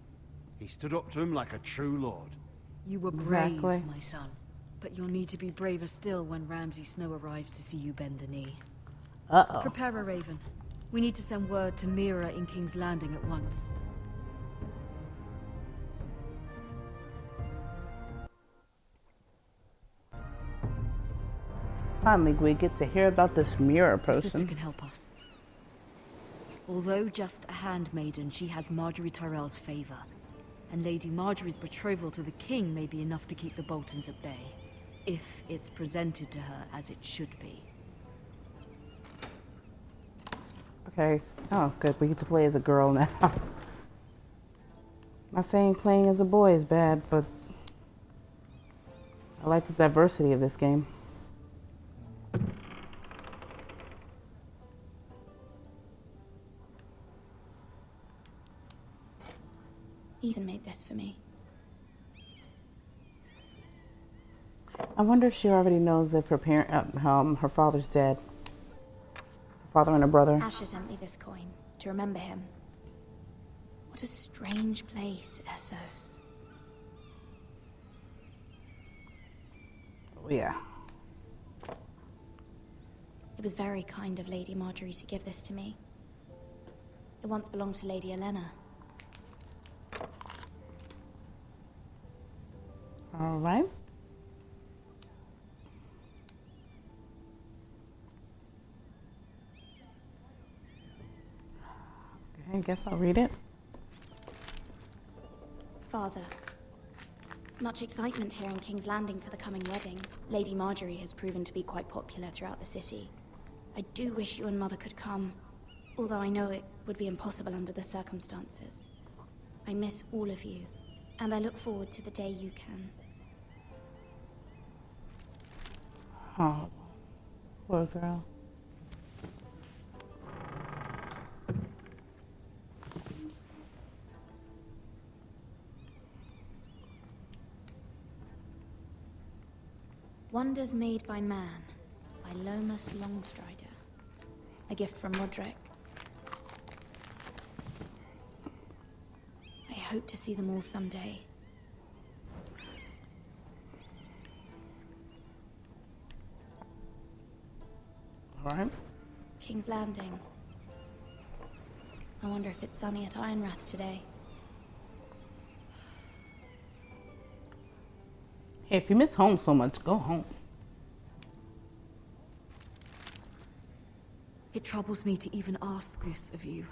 He stood up to him like a true lord. You were brave, Exactly. my son. But you'll need to be braver still when Ramsay Snow arrives to see you bend the knee. Uh-oh. Prepare a raven. We need to send word to Mira in King's Landing at once. Finally, we get to hear about this mirror Your sister person. can help us. Although just a handmaiden, she has Marjorie Tyrell's favor. And Lady Marjorie's betrothal to the king may be enough to keep the Boltons at bay. If it's presented to her as it should be. Okay. Oh, good. We get to play as a girl now. Not saying playing as a boy is bad, but I like the diversity of this game. Ethan made this for me. I wonder if she already knows if her her father's dead. Her father and her brother. Asher sent me this coin to remember him. What a strange place, Essos. Oh, yeah. It was very kind of Lady Marjorie to give this to me. It once belonged to Lady Elena. All right. Okay, I guess I'll read it. Father, much excitement here in King's Landing for the coming wedding. Lady Marjorie has proven to be quite popular throughout the city. I do wish you and Mother could come, although I know it would be impossible under the circumstances. I miss all of you, and I look forward to the day you can. Oh, poor girl. Wonders Made by Man, by Lomas Longstrider. A gift from Roderick. I hope to see them all someday. All right. King's Landing. I wonder if it's sunny at Ironrath today. Hey, if you miss home so much, go home. It troubles me to even ask this of you,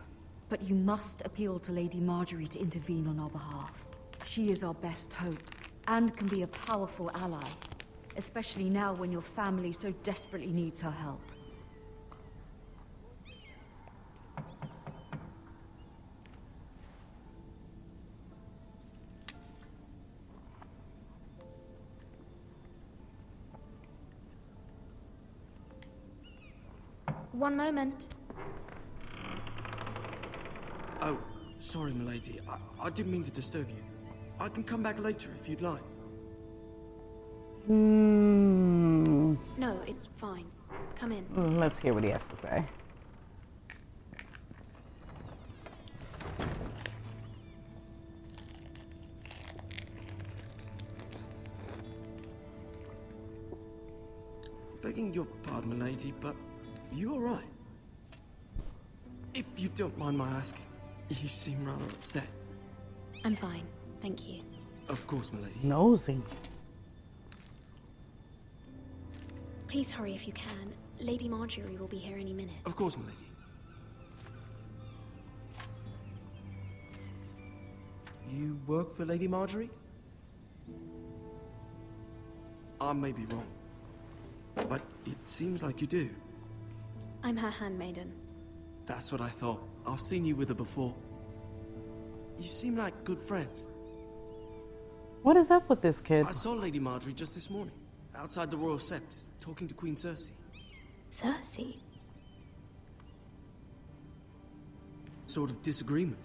but you must appeal to Lady Marjorie to intervene on our behalf. She is our best hope, and can be a powerful ally, especially now when your family so desperately needs her help. One moment. Oh, sorry, milady. I didn't mean to disturb you. I can come back later if you'd like. Hmm. No, it's fine. Come in. Let's hear what he has to say. Begging your pardon, milady, but you alright? If you don't mind my asking, you seem rather upset. I'm fine, thank you. Of course, milady. Nosy. Please hurry if you can. Lady Marjorie will be here any minute. Of course, milady. You work for Lady Marjorie? I may be wrong, but it seems like you do. I'm her handmaiden. That's what I thought. I've seen you with her before. You seem like good friends. What is up with this kid? I saw Lady Marjorie just this morning, outside the Royal Sept, talking to Queen Cersei. Cersei? Sort of disagreement.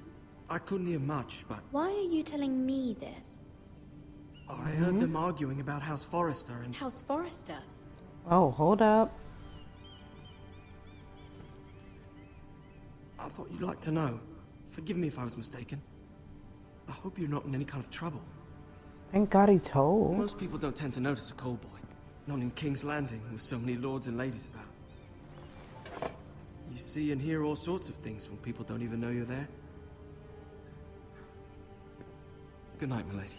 I couldn't hear much, but Why are you telling me this? I heard them arguing about House Forrester and... House Forrester? Oh, hold up. I thought you'd like to know. Forgive me if I was mistaken. I hope you're not in any kind of trouble. Thank God he told. Most people don't tend to notice a call boy. Not in King's Landing, with so many lords and ladies about. You see and hear all sorts of things when people don't even know you're there. Good night, milady.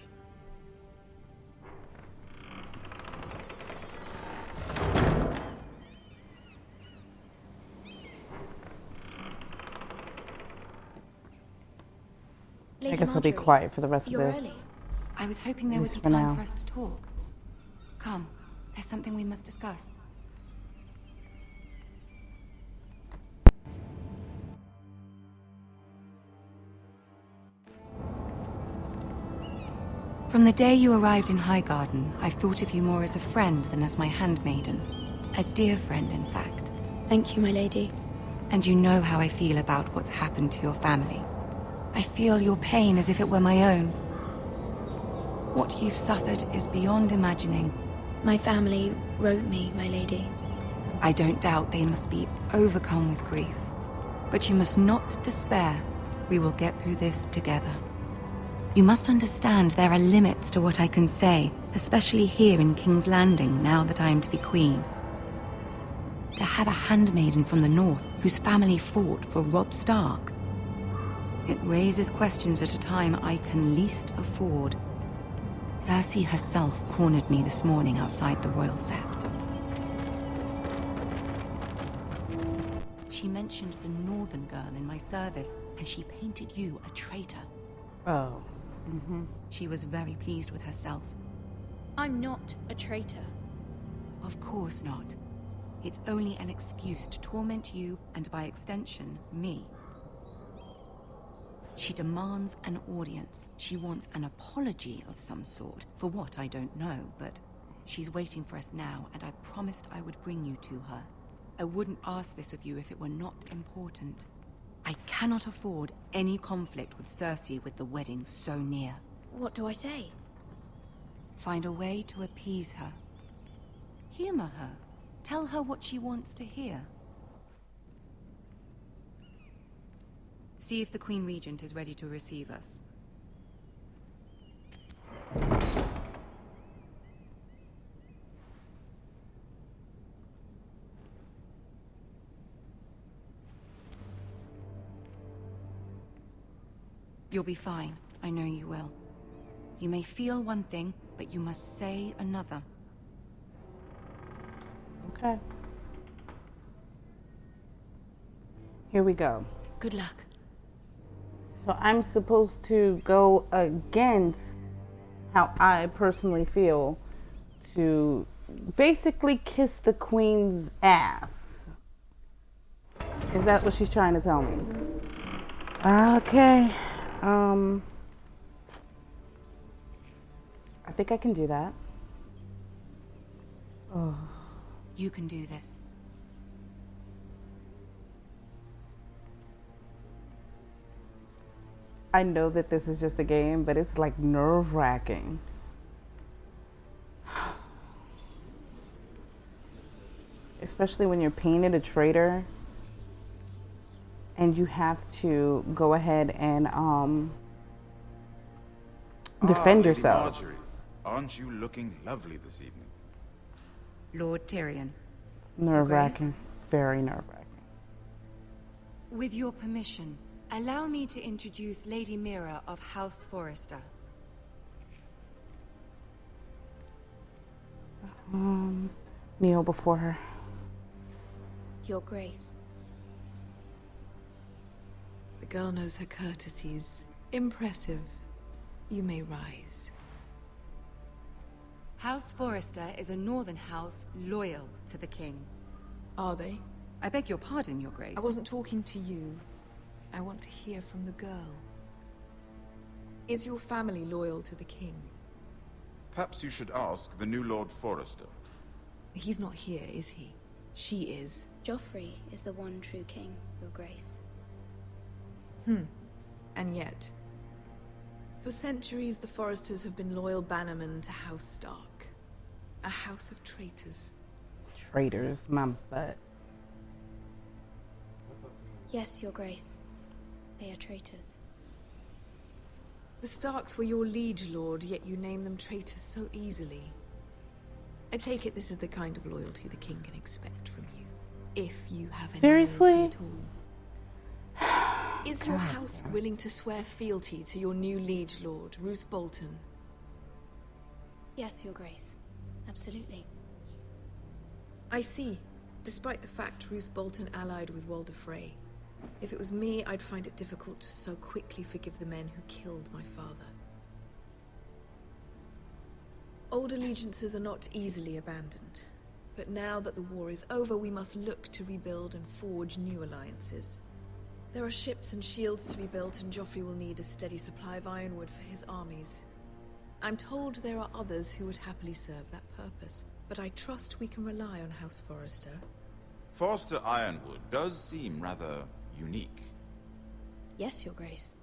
I guess I'll be quiet for the rest of this. Early. I was hoping there would be for time now. for us to talk. Come, there's something we must discuss. From the day you arrived in Highgarden, I've thought of you more as a friend than as my handmaiden. A dear friend, in fact. Thank you, my lady. And you know how I feel about what's happened to your family. I feel your pain as if it were my own. What you've suffered is beyond imagining. My family wrote me, my lady. I don't doubt they must be overcome with grief. But you must not despair. We will get through this together. You must understand there are limits to what I can say, especially here in King's Landing, now that I am to be queen. To have a handmaiden from the north whose family fought for Robb Stark. It raises questions at a time I can least afford. Cersei herself cornered me this morning outside the Royal Sept. She mentioned the northern girl in my service, and she painted you a traitor. Oh. She was very pleased with herself. I'm not a traitor. Of course not. It's only an excuse to torment you, and by extension, me. She demands an audience. She wants an apology of some sort, for what I don't know, but she's waiting for us now, and I promised I would bring you to her. I wouldn't ask this of you if it were not important. I cannot afford any conflict with Cersei with the wedding so near. What do I say? Find a way to appease her. Humor her. Tell her what she wants to hear. See if the Queen Regent is ready to receive us. You'll be fine. I know you will. You may feel one thing, but you must say another. Okay. Here we go. Good luck. So I'm supposed to go against how I personally feel to basically kiss the queen's ass. Is that what she's trying to tell me? Okay. I think I can do that. Oh. You can do this. I know that this is just a game, but it's like nerve-wracking. Especially when you're painted a traitor and you have to go ahead and defend yourself. Marjorie, aren't you looking lovely this evening? Lord Tyrion, Nerve-wracking. Very nerve-wracking. With your permission, allow me to introduce Lady Mira of House Forrester. Kneel before her. Your Grace. The girl knows her courtesies. Impressive. You may rise. House Forrester is a northern house loyal to the king. Are they? I beg your pardon, Your Grace. I wasn't talking to you. I want to hear from the girl. Is your family loyal to the king? Perhaps you should ask the new Lord Forrester. He's not here, is he? She is. Joffrey is the one true king, Your Grace. And yet, for centuries the Forresters have been loyal bannermen to House Stark. A house of traitors. Traitors, my butt. Yes, Your Grace. They are traitors. The Starks were your liege lord, yet you name them traitors so easily. I take it this is the kind of loyalty the king can expect from you. If you have any loyalty at all. Is your house willing to swear fealty to your new liege lord, Roose Bolton? Yes, Your Grace. Absolutely. I see. Despite the fact Roose Bolton allied with Walder Frey. If it was me, I'd find it difficult to so quickly forgive the men who killed my father. Old allegiances are not easily abandoned. But now that the war is over, we must look to rebuild and forge new alliances. There are ships and shields to be built, and Joffrey will need a steady supply of ironwood for his armies. I'm told there are others who would happily serve that purpose, but I trust we can rely on House Forrester. Forrester Ironwood does seem rather unique. Yes, Your Grace.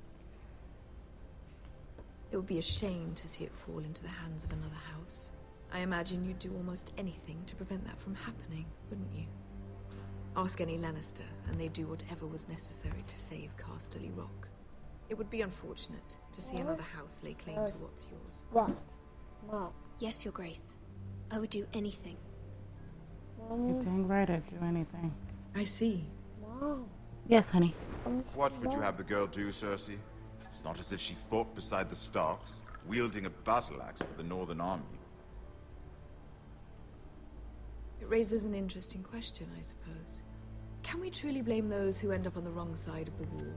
It would be a shame to see it fall into the hands of another house. I imagine you'd do almost anything to prevent that from happening, wouldn't you? Ask any Lannister, and they'd do whatever was necessary to save Casterly Rock. It would be unfortunate to see another house lay claim to what's yours. Mom. Yes, Your Grace. I would do anything. You're dang right, I'd do anything. I see. Yes, honey. What would you have the girl do, Cersei? It's not as if she fought beside the Starks, wielding a battle axe for the Northern Army. It raises an interesting question, I suppose. Can we truly blame those who end up on the wrong side of the war?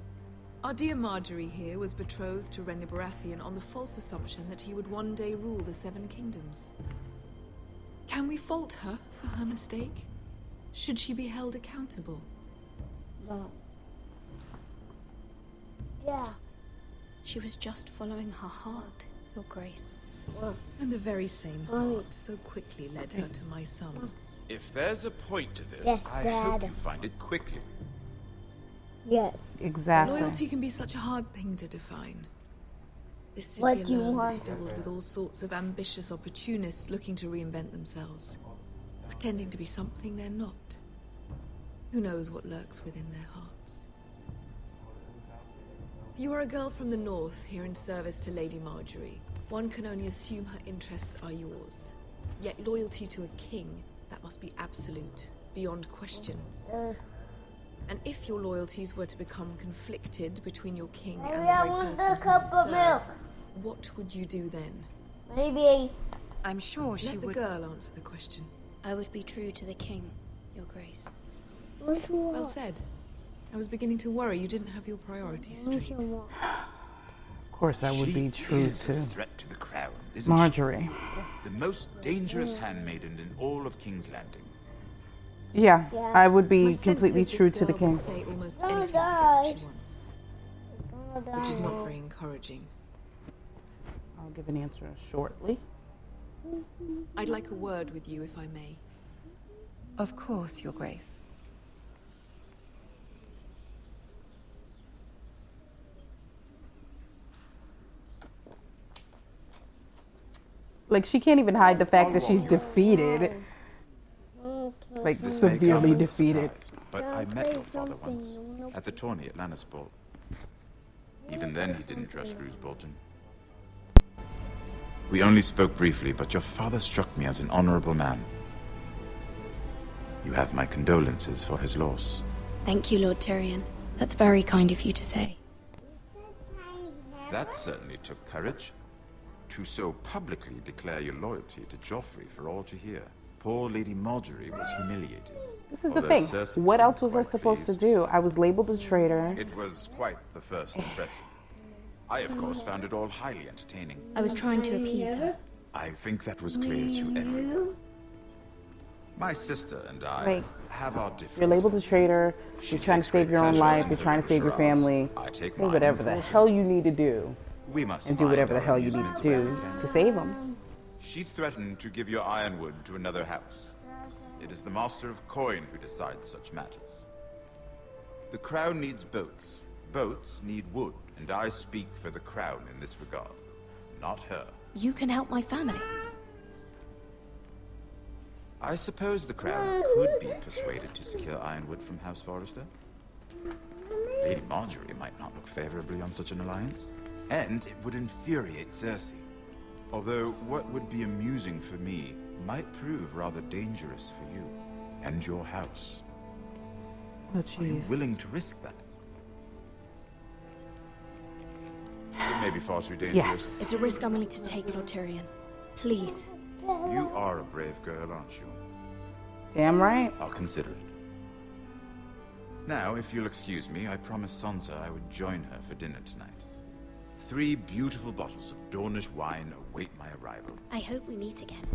Our dear Marjorie here was betrothed to Renly Baratheon on the false assumption that he would one day rule the Seven Kingdoms. Can we fault her for her mistake? Should she be held accountable? No. Yeah. She was just following her heart, Your Grace. And the very same heart so quickly led her to my son. If there's a point to this, Yes, I Dad. hope you find it quickly. Yes. Exactly. Loyalty can be such a hard thing to define. This city What do you alone is want? filled with all sorts of ambitious opportunists looking to reinvent themselves, pretending to be something they're not. Who knows what lurks within their hearts? You are a girl from the north, here in service to Lady Marjorie. One can only assume her interests are yours. Yet loyalty to a king, that must be absolute, beyond question. And if your loyalties were to become conflicted between your king and the very person who you serve, what would you do then? Maybe. I'm sure she Let the would... girl answer the question. I would be true to the king, Your Grace. Well said. I was beginning to worry you didn't have your priorities straight. Of course, I would be true is to a threat to the crown, isn't Marjorie. she? The most dangerous handmaiden in all of King's Landing. Yeah, I would My be sense completely is this true to the girl will king. say almost anything to get what she wants, which is not very encouraging. I'll give an answer shortly. I'd like a word with you, if I may. Of course, Your Grace. Like, she can't even hide the fact that she's defeated. Like, This may come severely as a defeated. surprise, but I met your father once, at the tourney at Lannisport. Even then, he didn't trust Roose Bolton. We only spoke briefly, but your father struck me as an honorable man. You have my condolences for his loss. Thank you, Lord Tyrion. That's very kind of you to say. That certainly took courage. To so publicly declare your loyalty to Joffrey for all to hear. Poor Lady Marjorie was humiliated. This is the thing. What else was I supposed to do? I was labeled a traitor. It was quite the first impression. I, of course, found it all highly entertaining. I was trying to appease her. I think that was clear to everyone. My sister and I have our differences. You're labeled a traitor. You're trying to save your own life. You're trying to save your family. Do whatever the hell you need to do. We must and do whatever the hell you need to do to save them. She threatened to give your ironwood to another house. It is the Master of Coin who decides such matters. The crown needs boats. Boats need wood, and I speak for the crown in this regard, not her. You can help my family. I suppose the crown could be persuaded to secure ironwood from House Forrester. Lady Marjorie might not look favorably on such an alliance, and it would infuriate Cersei. Although what would be amusing for me might prove rather dangerous for you and your house. Oh, Are you willing to risk that? It may be far too dangerous. Yes. It's a risk I'm willing to take, Lord Tyrion. Please. You are a brave girl, aren't you? Damn right. I'll consider it. Now, if you'll excuse me, I promised Sansa I would join her for dinner tonight. 3 beautiful bottles of Dornish wine await my arrival. I hope we meet again.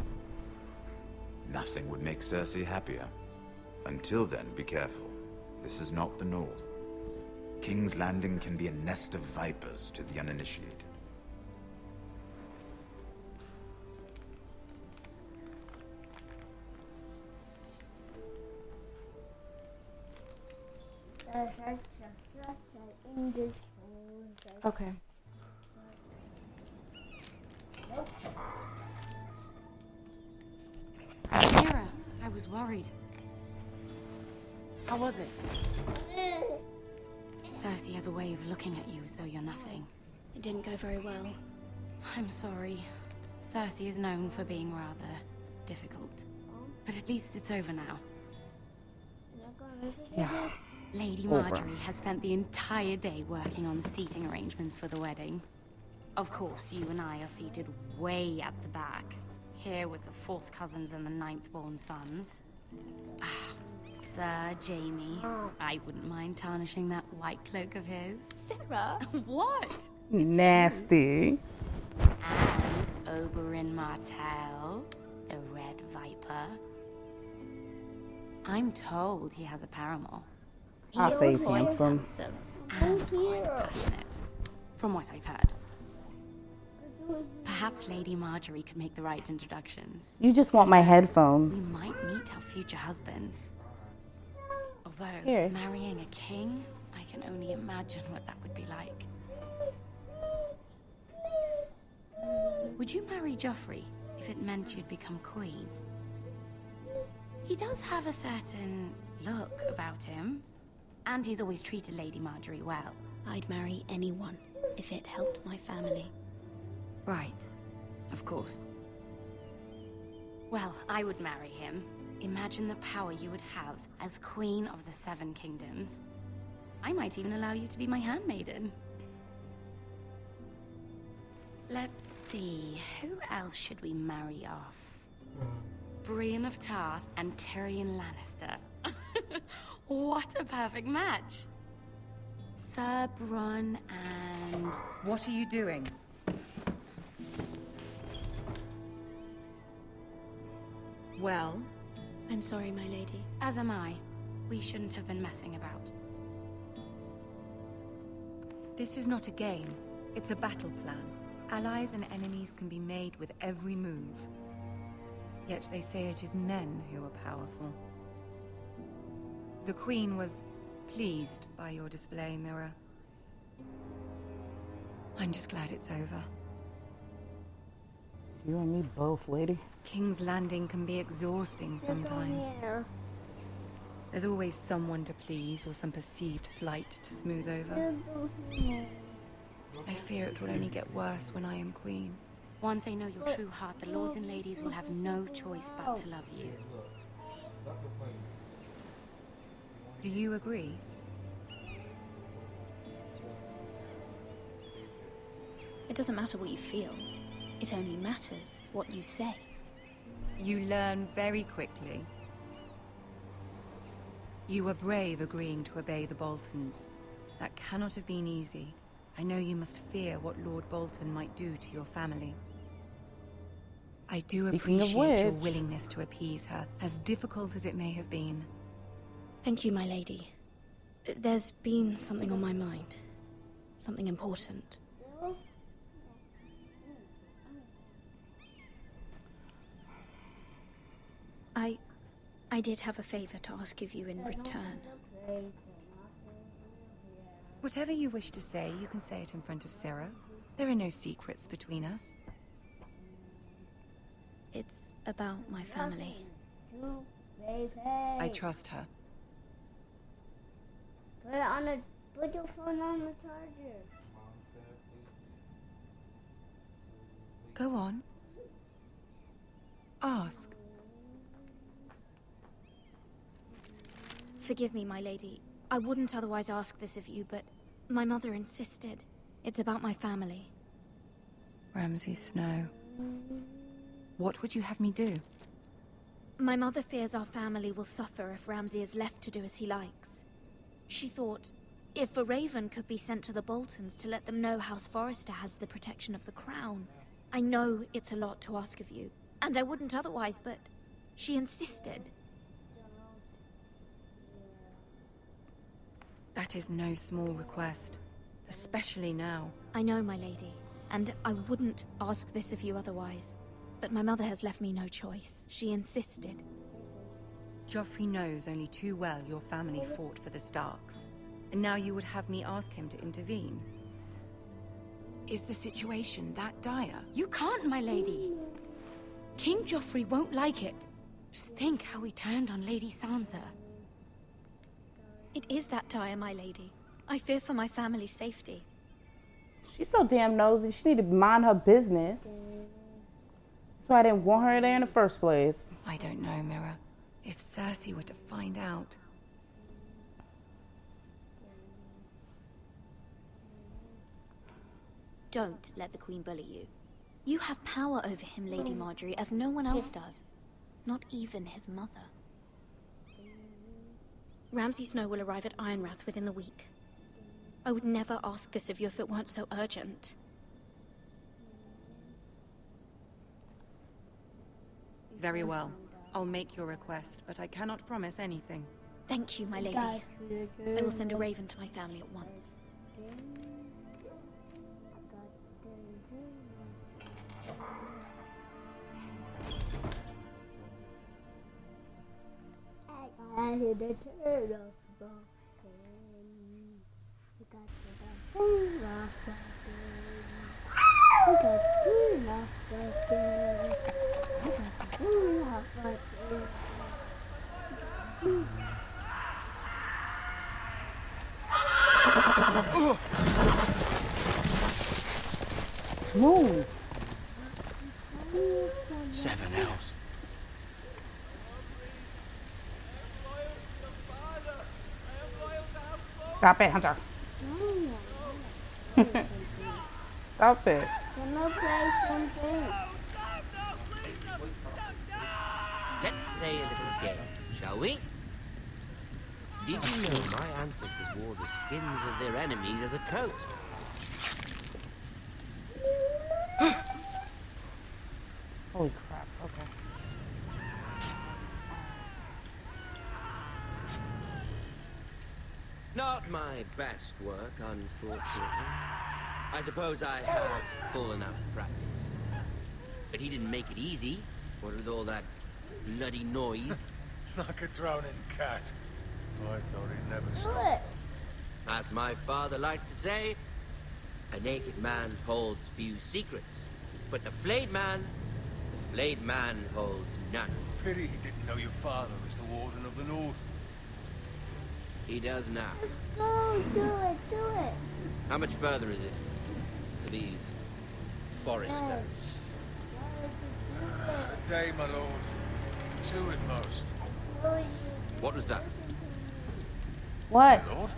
Nothing would make Cersei happier. Until then, be careful. This is not the North. King's Landing can be a nest of vipers to the uninitiated. Okay. Mira, I was worried. How was it? Cersei has a way of looking at you as though you're nothing. It didn't go very well. I'm sorry. Cersei is known for being rather difficult. But at least it's over now. Yeah. Lady Over. Marjorie has spent the entire day working on seating arrangements for the wedding. Of course, you and I are seated way at the back, here with the 4th cousins and the 9th-born sons. Sir Jaime, I wouldn't mind tarnishing that white cloak of his. Sarah, what? Nasty. And Oberyn Martell, the Red Viper. I'm told he has a paramour. I'll say he's handsome. And quite passionate, from what I've heard. Perhaps Lady Marjorie could make the right introductions. You just want my headphones. We might meet our future husbands. Although, Here. marrying a king, I can only imagine what that would be like. Would you marry Joffrey if it meant you'd become queen? He does have a certain look about him, and he's always treated Lady Marjorie well. I'd marry anyone if it helped my family. Right, of course. Well, I would marry him. Imagine the power you would have as Queen of the 7 Kingdoms. I might even allow you to be my handmaiden. Let's see, who else should we marry off? Brienne of Tarth and Tyrion Lannister. What a perfect match! Sir Bronn and... What are you doing? Well? I'm sorry, my lady. As am I. We shouldn't have been messing about. This is not a game. It's a battle plan. Allies and enemies can be made with every move. Yet they say it is men who are powerful. The Queen was pleased by your display, Mira. I'm just glad it's over. You and me both, lady. King's Landing can be exhausting sometimes. There's always someone to please or some perceived slight to smooth over. I fear it will only get worse when I am queen. Once they know your true heart, the lords and ladies will have no choice but to love you. Do you agree? It doesn't matter what you feel. It only matters what you say. You learn very quickly. You were brave agreeing to obey the Boltons. That cannot have been easy. I know you must fear what Lord Bolton might do to your family. I do appreciate your willingness to appease her, as difficult as it may have been. Thank you, my lady. There's been something on my mind. Something important. I did have a favor to ask of you in return. Whatever you wish to say, you can say it in front of Sarah. There are no secrets between us. It's about my family. I trust her. Put your phone on the charger. Go on. Ask. Forgive me, my lady. I wouldn't otherwise ask this of you, but my mother insisted. It's about my family. Ramsay Snow. What would you have me do? My mother fears our family will suffer if Ramsay is left to do as he likes. She thought, if a raven could be sent to the Boltons to let them know House Forrester has the protection of the crown. I know it's a lot to ask of you, and I wouldn't otherwise, but she insisted. That is no small request, especially now. I know, my lady, and I wouldn't ask this of you otherwise. But my mother has left me no choice. She insisted. Joffrey knows only too well your family fought for the Starks, and now you would have me ask him to intervene. Is the situation that dire? You can't, my lady. King Joffrey won't like it. Just think how he turned on Lady Sansa. It is that dire, my lady. I fear for my family's safety. She's so damn nosy. She need to mind her business. That's why I didn't want her there in the first place. I don't know, Mira. If Cersei were to find out... Don't let the Queen bully you. You have power over him, Lady Marjorie, as no one else does. Not even his mother. Ramsay Snow will arrive at Ironrath within the week. I would never ask this of you if it weren't so urgent. Very well. I'll make your request, but I cannot promise anything. Thank you, my lady. I will send a raven to my family at once. I hear the turtle barking. We got the food off the we got food off the we got the food off the Move. 7 elves. Stop it, Hunter. Stop it. Can I play something? Let's play a little game, shall we? Did you know my ancestors wore the skins of their enemies as a coat? Holy crap, okay. Not my best work, unfortunately. I suppose I have fallen out of practice. But he didn't make it easy, what with all that bloody noise. Like a drowning cat. I thought he'd never stop. As my father likes to say, a naked man holds few secrets. But the flayed man holds none. Pity he didn't know your father was the Warden of the North. He does now. Go, do it. How much further is it to these foresters? A day, my lord. 2 at most. What was that? What? Lord?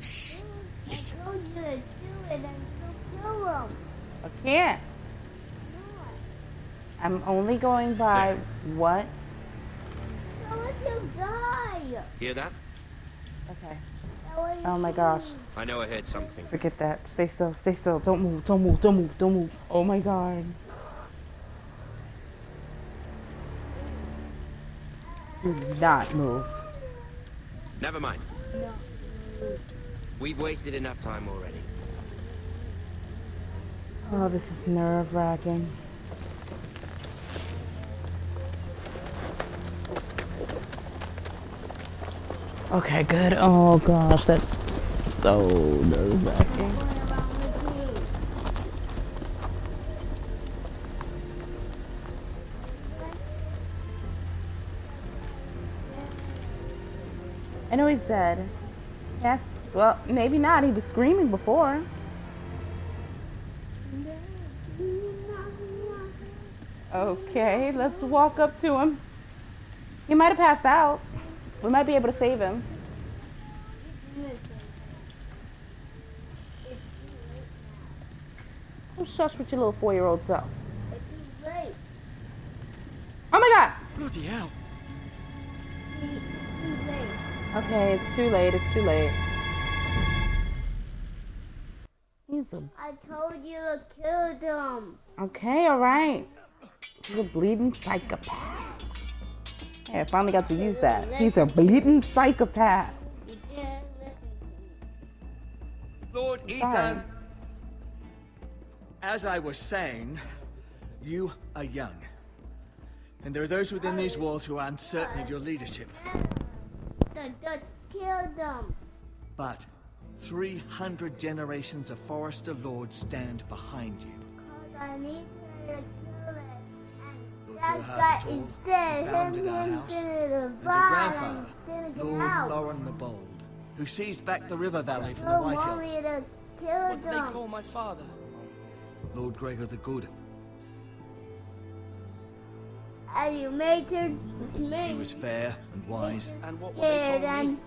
I told you to do it and to kill him. I can't. I'm only going by what? So let you die. Hear that? Okay. That way Oh my gosh. I know I heard something. Forget that. Stay still. Stay still. Don't move. Don't move. Don't move. Don't move. Oh my god. Do not move. Never mind. No. We've wasted enough time already. Oh, this is nerve-wracking. Okay, good. Oh gosh, that's so nerve-wracking. I know he's dead. Yes. Well, maybe not. He was screaming before. Okay, let's walk up to him. He might have passed out. We might be able to save him. Oh, shush with your little 4-year-old self. Oh my god! Bloody hell. Okay, it's too late. It's too late. He's a... I told you to kill them. Okay, alright. He's a bleeding psychopath. Hey, I finally got to use that. He's a bleeding psychopath. Lord Ethan, as I was saying, you are young. And there are those within these walls who are uncertain of your leadership. Just kill them. But 300 generations of Forrester Lords stand behind you. I need you to kill it. Lord And that guy is dead. who founded our Him house, to the and your bottom. grandfather, Get Lord out. Thorin the Bold, who seized back the river valley from the Don't White want me Hills. to kill What do they them. call my father? Lord Gregor the Good. And you made her He was fair and wise. And what will they call me?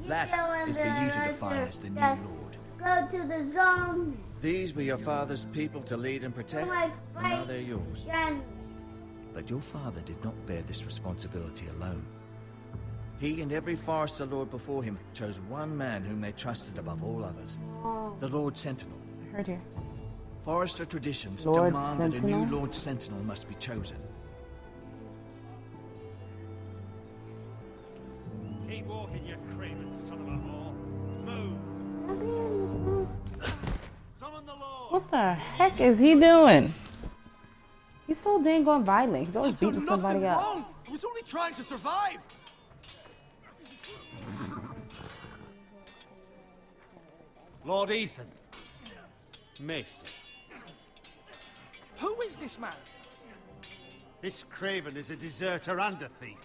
That is for you to define as the new Lord. Go to the zone. These were your father's people to lead and protect, My and now they're yours. Jan. But your father did not bear this responsibility alone. He and every Forrester Lord before him chose one man whom they trusted above all others. The Lord Sentinel. I heard you. Forrester traditions Lord demand that a Sentinel? new Lord Sentinel must be chosen. Keep walking, you craven son of a whore. Move. Summon the Lord. What the heck is he doing? He's so dang on violent. He's always beating somebody up. Wrong. I was only trying to survive. Lord Ethan. Maester. Who is this man? This craven is a deserter and a thief.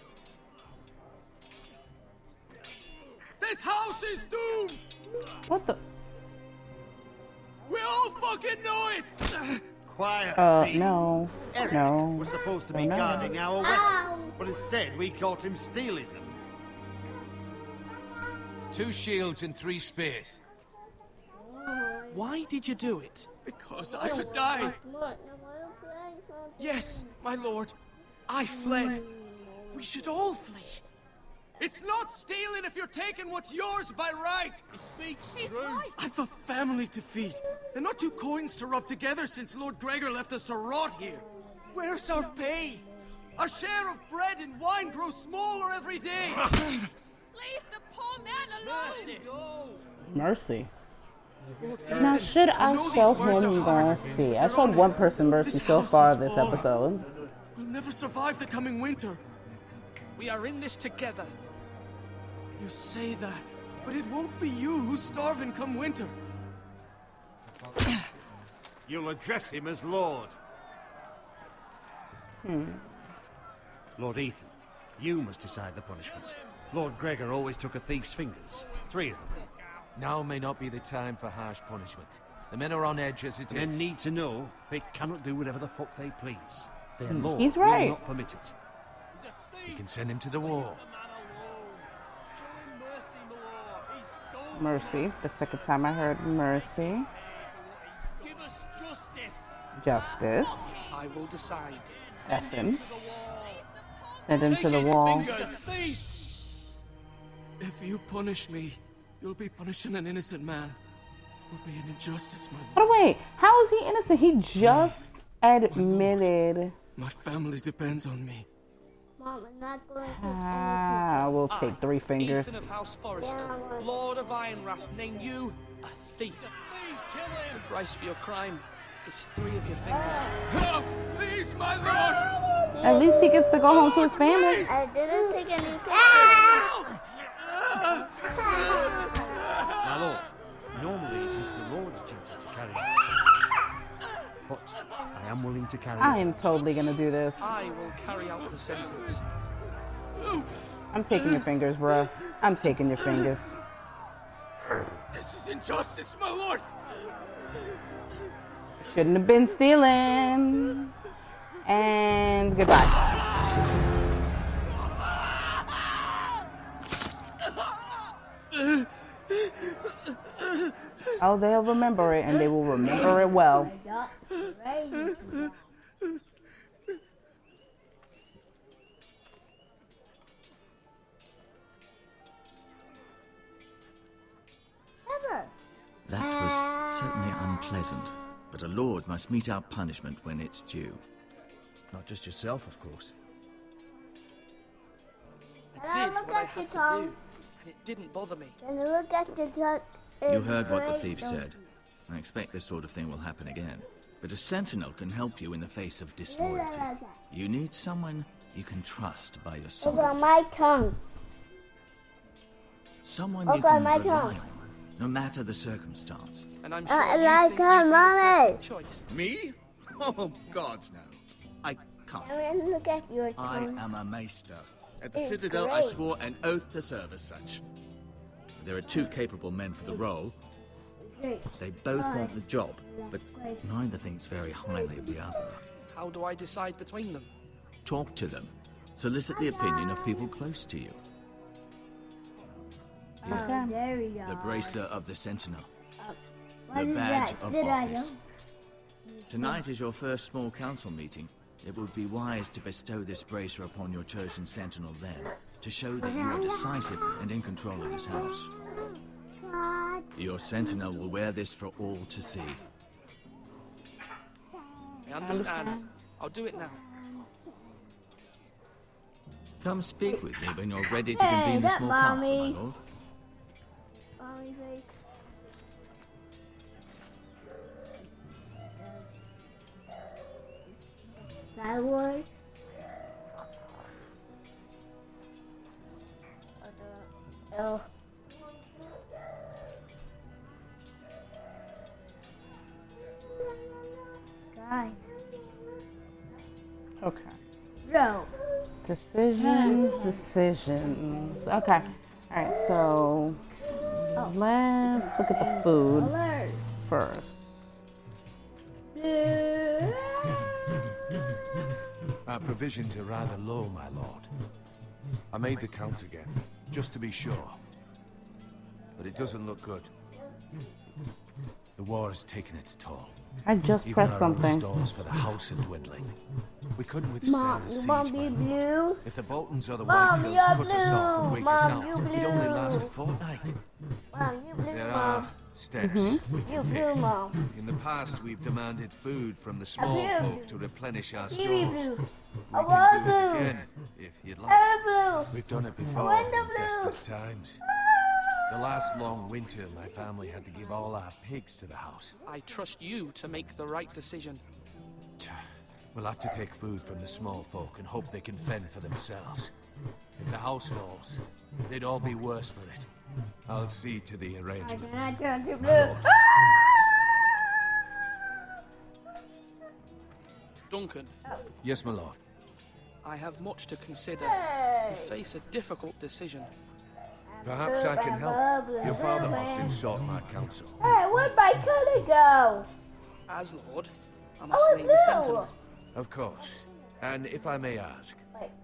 This house is doomed. What the? We all fucking know it. Quiet, thief. No. Eric No. was supposed to be No, no. guarding our weapons, but instead we caught him stealing them. 2 shields and 3 spears. Why did you do it? Because I could die. Yes, my lord. I fled. We should all flee. It's not stealing if you're taking what's yours by right. He speaks true. Right. I've a family to feed, and not 2 coins to rub together since Lord Gregor left us to rot here. Where's our pay? Our share of bread and wine grows smaller every day. Leave the poor man alone! Mercy. No. Mercy. Lord Now, Ethan, should I I know show these words him are hard, mercy? but I they're showed one honest. person mercy This so house far is this fallen. episode. We'll never survive the coming winter. We are in this together. You say that, but it won't be you who's starving come winter. You'll address him as Lord. Lord Ethan, you must decide the punishment. Lord Gregor always took a thief's fingers. 3 of them. Now may not be the time for harsh punishment. The men are on edge as it Men is. need to know they cannot do whatever the fuck they please. Their Lord He's will right. not permit it. You can send him to the wall. Mercy. The second time I heard mercy. Give us justice. Justice. I will decide. Effin. Send him to the wall. If you punish me, you'll be punishing an innocent man. It will be an injustice, my lord. But wait, how is he innocent? He just admitted. My family depends on me. Mom, I'm not going to Ah, we'll take 3 fingers. Ethan of House Forrester, Lord of Ironrath, name you a thief. The price for your crime is 3 of your fingers. Help! Please, my lord! At least he gets to go home to his family. I didn't take any pictures. My lord, normally it is the Lord's duty to carry out. But I am willing to carry I it am out. totally gonna do this. I will carry out the sentence. I'm taking your fingers, bruh. I'm taking your fingers. This is injustice, my lord! Shouldn't have been stealing. And goodbye. Oh, they'll remember it, and they will remember it well. That was certainly unpleasant, but a lord must mete out punishment when it's due. Not just yourself, of course. I did what I had to do, and it didn't bother me. And look at the duck. You heard what the thief said. I expect this sort of thing will happen again. But a sentinel can help you in the face of disloyalty. You need someone you can trust by your It's side. on my tongue. Someone It's you can on my rely tongue. on, no matter the circumstance. And I'm I sure you like think her, you'd be the Mommy. perfect choice. Me? Oh, gods no. I can't. I mean, look at your I tongue. am a maester. At the It's Citadel, I great. swore an oath to serve as such. There are 2 capable men for the role. They both want the job, but neither thinks very highly of the other. How do I decide between them? Talk to them. Solicit the opinion of people close to you. Oh, there we go. The bracer of the sentinel. What The is badge that? of Did I office. Tonight is your first small council meeting. It would be wise to bestow this bracer upon your chosen sentinel then, to show that you are decisive and in control of this house. Your sentinel will wear this for all to see. I understand. I'll do it now. Come speak with me when you're ready to Hey, convene the that small council, my mommy. lord. Mommy face. That was. Oh. Guy. Okay. No. Decisions. Okay. Alright, so let's look at the food Alert. first. Our provisions are rather low, my lord. I made the count again, just to be sure. But it doesn't look good. The war has taken its toll. I just Even pressed our own something. stores for the house are dwindling. We couldn't withstand Mom, the you siege, want my me lord. blue? If the Boltons or the Mom, White you're Hills cut us off and blue. wait us Mom, out, you it'd only blue. last a fortnight. Mom, you blue, There Mom. are steps we You can blue, take. Mom. In the past, we've demanded food from the small blue. folk to replenish our Give stores. me blue. We I want can do it blue. again, if you'd like. I want blue. We've done it before want the in blue. desperate times. The last long winter, my family had to give all our pigs to the house. I trust you to make the right decision. We'll have to take food from the small folk and hope they can fend for themselves. If the house falls, they'd all be worse for it. I'll see to the I arrangements. cannot turn to My blue. lord. Duncan, Yes, my lord. I have much to consider. Hey. You face a difficult decision. Perhaps I can help. Your father often sought my counsel. Hey, where'd my color go? As Lord, I I must was name the blue. sentinel. Of course. And if I may ask,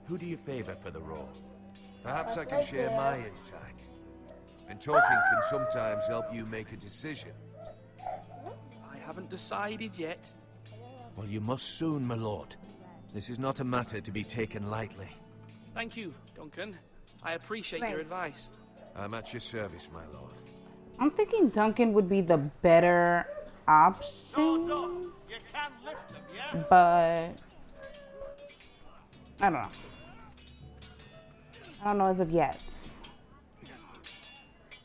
who do you favor for the role? Perhaps I can share my insight. And talking can sometimes help you make a decision. I haven't decided yet. Well, you must soon, my lord. This is not a matter to be taken lightly. Thank you, Duncan. I appreciate your advice. I'm at your service, my lord. I'm thinking Duncan would be the better option. You can lift them, yeah? But I don't know. I don't know as of yet.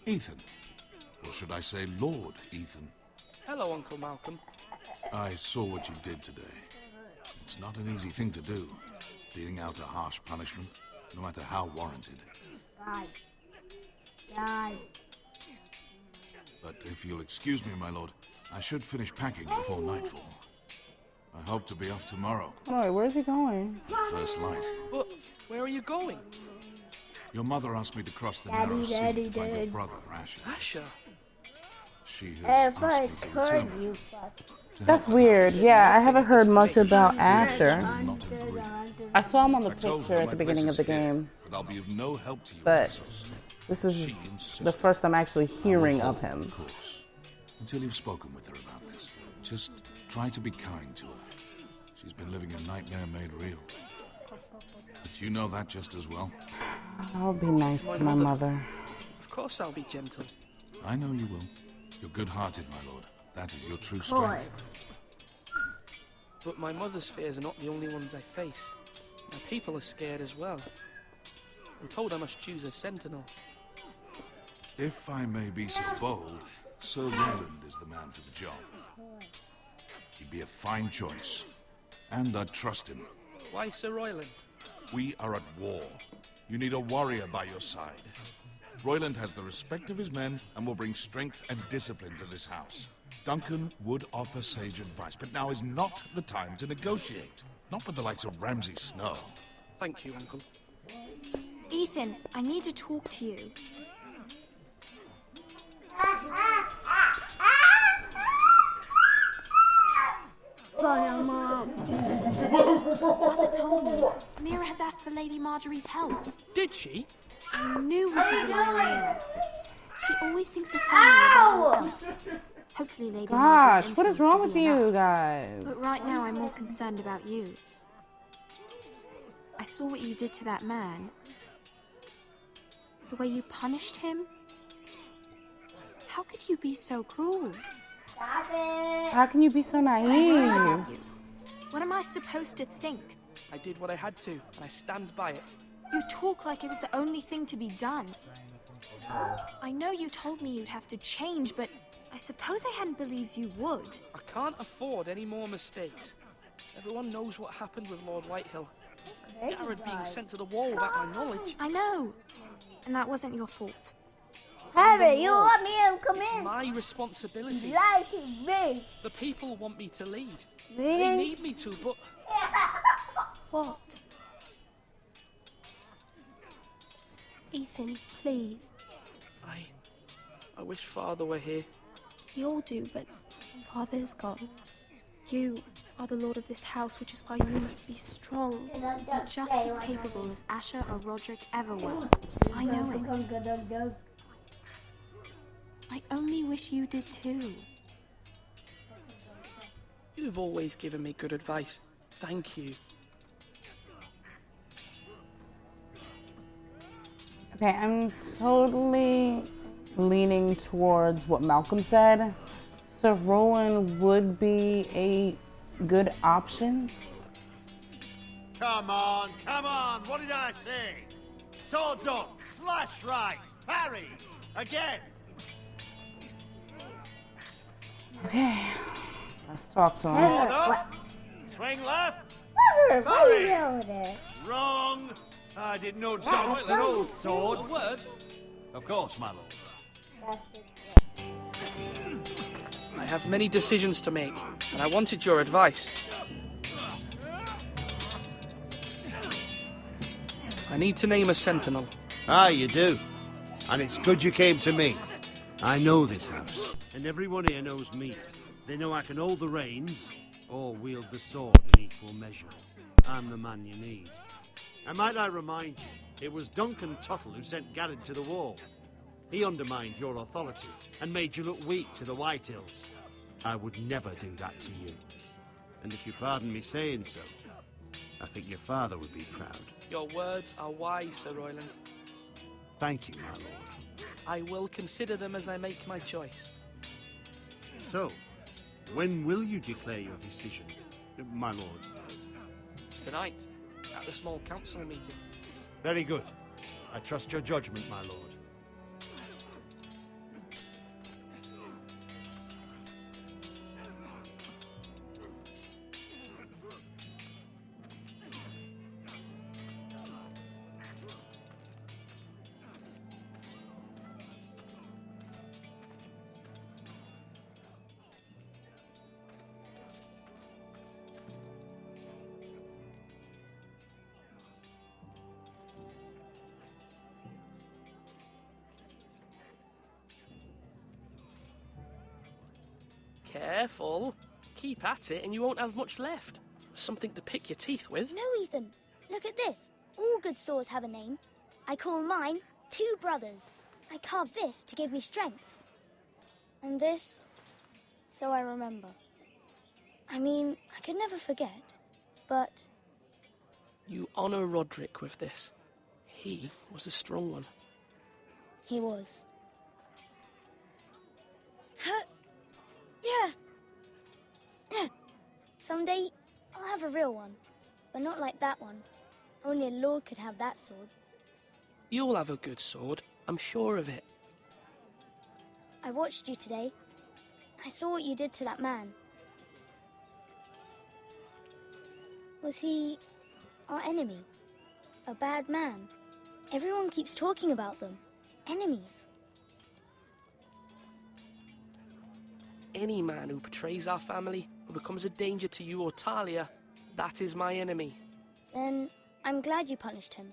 Ethan. Or should I say Lord Ethan? Hello, Uncle Malcolm. I saw what you did today. It's not an easy thing to do, dealing out a harsh punishment, no matter how warranted. But if you'll excuse me, my lord, I should finish packing before nightfall. I hope to be off tomorrow. Oh, wait, where's he going? First light. But where are you going? Your mother asked me to cross the narrow sea to find your brother, Asher. Asher? She has asked me to return you. That's weird. Yeah, I haven't heard much about Asher. I saw him on the picture at the beginning of the game. But I'll be of no help to you. But this is the first I'm actually hearing of him. Of course. Until you've spoken with her about this, just try to be kind to her. She's been living a nightmare made real. But you know that just as well. I'll be nice to my mother. Of course I'll be gentle. I know you will. You're good-hearted, my lord. That is your true strength. But my mother's fears are not the only ones I face. My people are scared as well. I'm told I must choose a sentinel. If I may be so bold, Sir Roland is the man for the job. He'd be a fine choice. And I'd trust him. Why Sir Royland? We are at war. You need a warrior by your side. Royland has the respect of his men and will bring strength and discipline to this house. Duncan would offer sage advice, but now is not the time to negotiate. Not with the likes of Ramsay Snow. Thank you, Uncle. Ethan, I need to talk to you. Mom. Mother told me Mira has asked for Lady Marjorie's help. Did she? I knew we could rely on Mira. She always thinks of family above all else. Hopefully Lady Gosh, Marjorie's what is influence wrong will with be you enough. guys? But right now I'm more concerned about you. I saw what you did to that man. The way you punished him. How could you be so cruel? How can you be so naive? What am I supposed to think? I did what I had to, and I stand by it. You talk like it was the only thing to be done. I know you told me you'd have to change, but I suppose I hadn't believed you would. I can't afford any more mistakes. Everyone knows what happened with Lord Whitehill. And Garrett being sent to the wall without my knowledge. I know. And that wasn't your fault. Harry, you want me to come It's in? my responsibility. Like me. The people want me to lead. Really? They need me to, but... What? Ethan, please. I wish Father were here. We all do, but Father is gone. You are the lord of this house, which is why you must be strong. You're just as capable as Asher or Roderick ever were. I know it. I only wish you did too. You've always given me good advice. Thank you. Okay, I'm totally leaning towards what Malcolm said. Sir Roland would be a good option. Come on, what did I say? Swords up, slash right, parry, again. Okay, let's talk to him. Sword up, swing left, parry. Wrong. I didn't know dogs with old swords. A word? Of course, my lord. I have many decisions to make, and I wanted your advice. I need to name a sentinel. Ah, you do. And it's good you came to me. I know this house, and everyone here knows me. They know I can hold the reins, or wield the sword in equal measure. I'm the man you need. And might I remind you, it was Duncan Tuttle who sent Garrett to the wall. He undermined your authority and made you look weak to the Whitehills. I would never do that to you. And if you pardon me saying so, I think your father would be proud. Your words are wise, Sir Royland. Thank you, my lord. I will consider them as I make my choice. So, when will you declare your decision, my lord? Tonight, at the small council meeting. Very good. I trust your judgment, my lord. Careful. Keep at it and you won't have much left. Something to pick your teeth with. No, Ethan. Look at this. All good swords have a name. I call mine Two Brothers. I carved this to give me strength. And this, so I remember. I mean, I could never forget, but... You honor Roderick with this. He was a strong one. He was. Yeah. Someday, I'll have a real one. But not like that one. Only a lord could have that sword. You'll have a good sword. I'm sure of it. I watched you today. I saw what you did to that man. Was he our enemy? A bad man? Everyone keeps talking about them. Enemies. Any man who betrays our family, who becomes a danger to you or Talia, that is my enemy. Then I'm glad you punished him.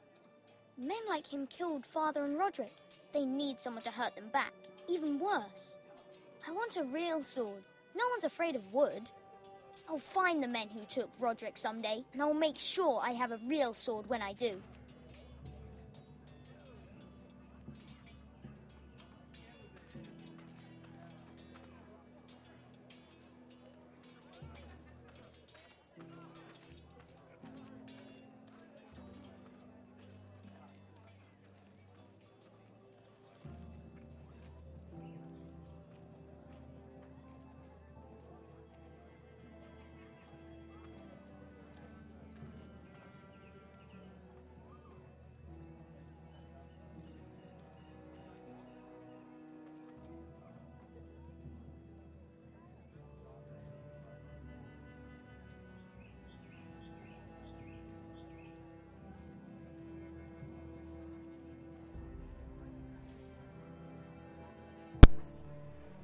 Men like him killed Father and Roderick. They need someone to hurt them back. Even worse. I want a real sword. No one's afraid of wood. I'll find the men who took Roderick someday, and I'll make sure I have a real sword when I do.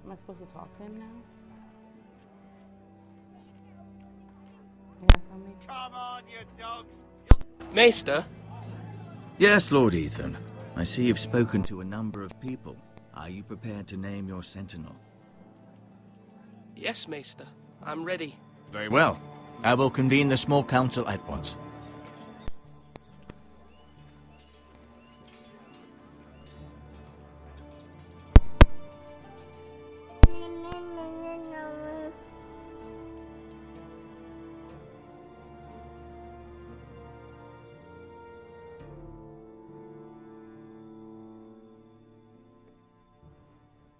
Am I supposed to talk to him now? Yes, I'll make sure. Come on, you dogs. Maester? Yes, Lord Ethan. I see you've spoken to a number of people. Are you prepared to name your sentinel? Yes, Maester. I'm ready. Very well. I will convene the small council at once.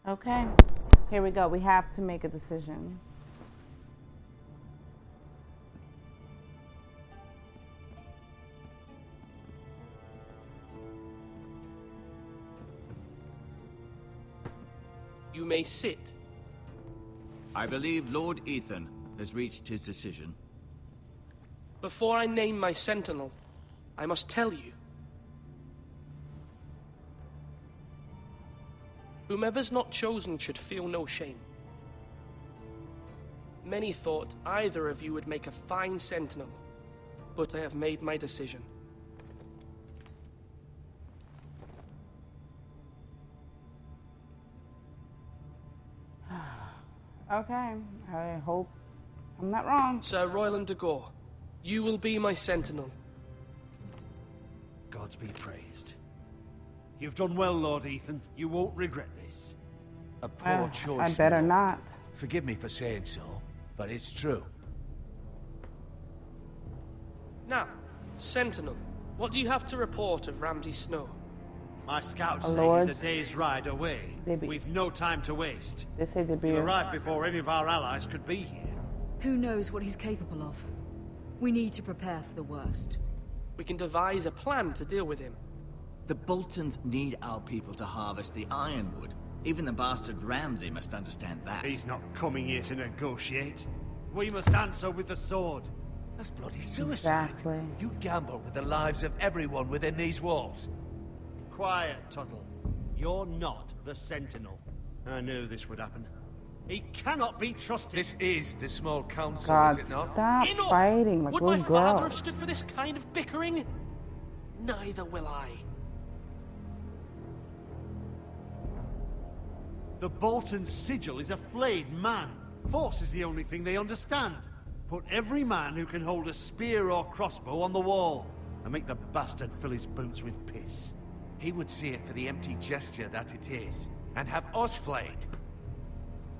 Okay, here we go. We have to make a decision. You may sit. I believe Lord Ethan has reached his decision. Before I name my sentinel, I must tell you. Whomever's not chosen should feel no shame. Many thought either of you would make a fine sentinel, but I have made my decision. Okay, I hope I'm not wrong. Sir Royland de Gore, you will be my sentinel. Gods be praised. You've done well, Lord Ethan. You won't regret this. A poor choice. I better my lord. not. Forgive me for saying so, but it's true. Now, Sentinel, what do you have to report of Ramsay Snow? My scouts Oh, say Lord. he's a day's ride away. We've no time to waste. They say to be He'll arrive before any of our allies could be here. Who knows what he's capable of? We need to prepare for the worst. We can devise a plan to deal with him. The Boltons need our people to harvest the ironwood. Even the bastard Ramsay must understand that. He's not coming here to negotiate. We must answer with the sword. That's bloody suicide. Exactly. You gamble with the lives of everyone within these walls. Quiet, Tuttle. You're not the Sentinel. I knew this would happen. He cannot be trusted. This is the small council, God, is it not? stop Enough! fighting like Would little my father have girls. stood for this kind of bickering? Neither will I. The Bolton sigil is a flayed man. Force is the only thing they understand. Put every man who can hold a spear or crossbow on the wall, and make the bastard fill his boots with piss. He would see it for the empty gesture that it is, and have us flayed.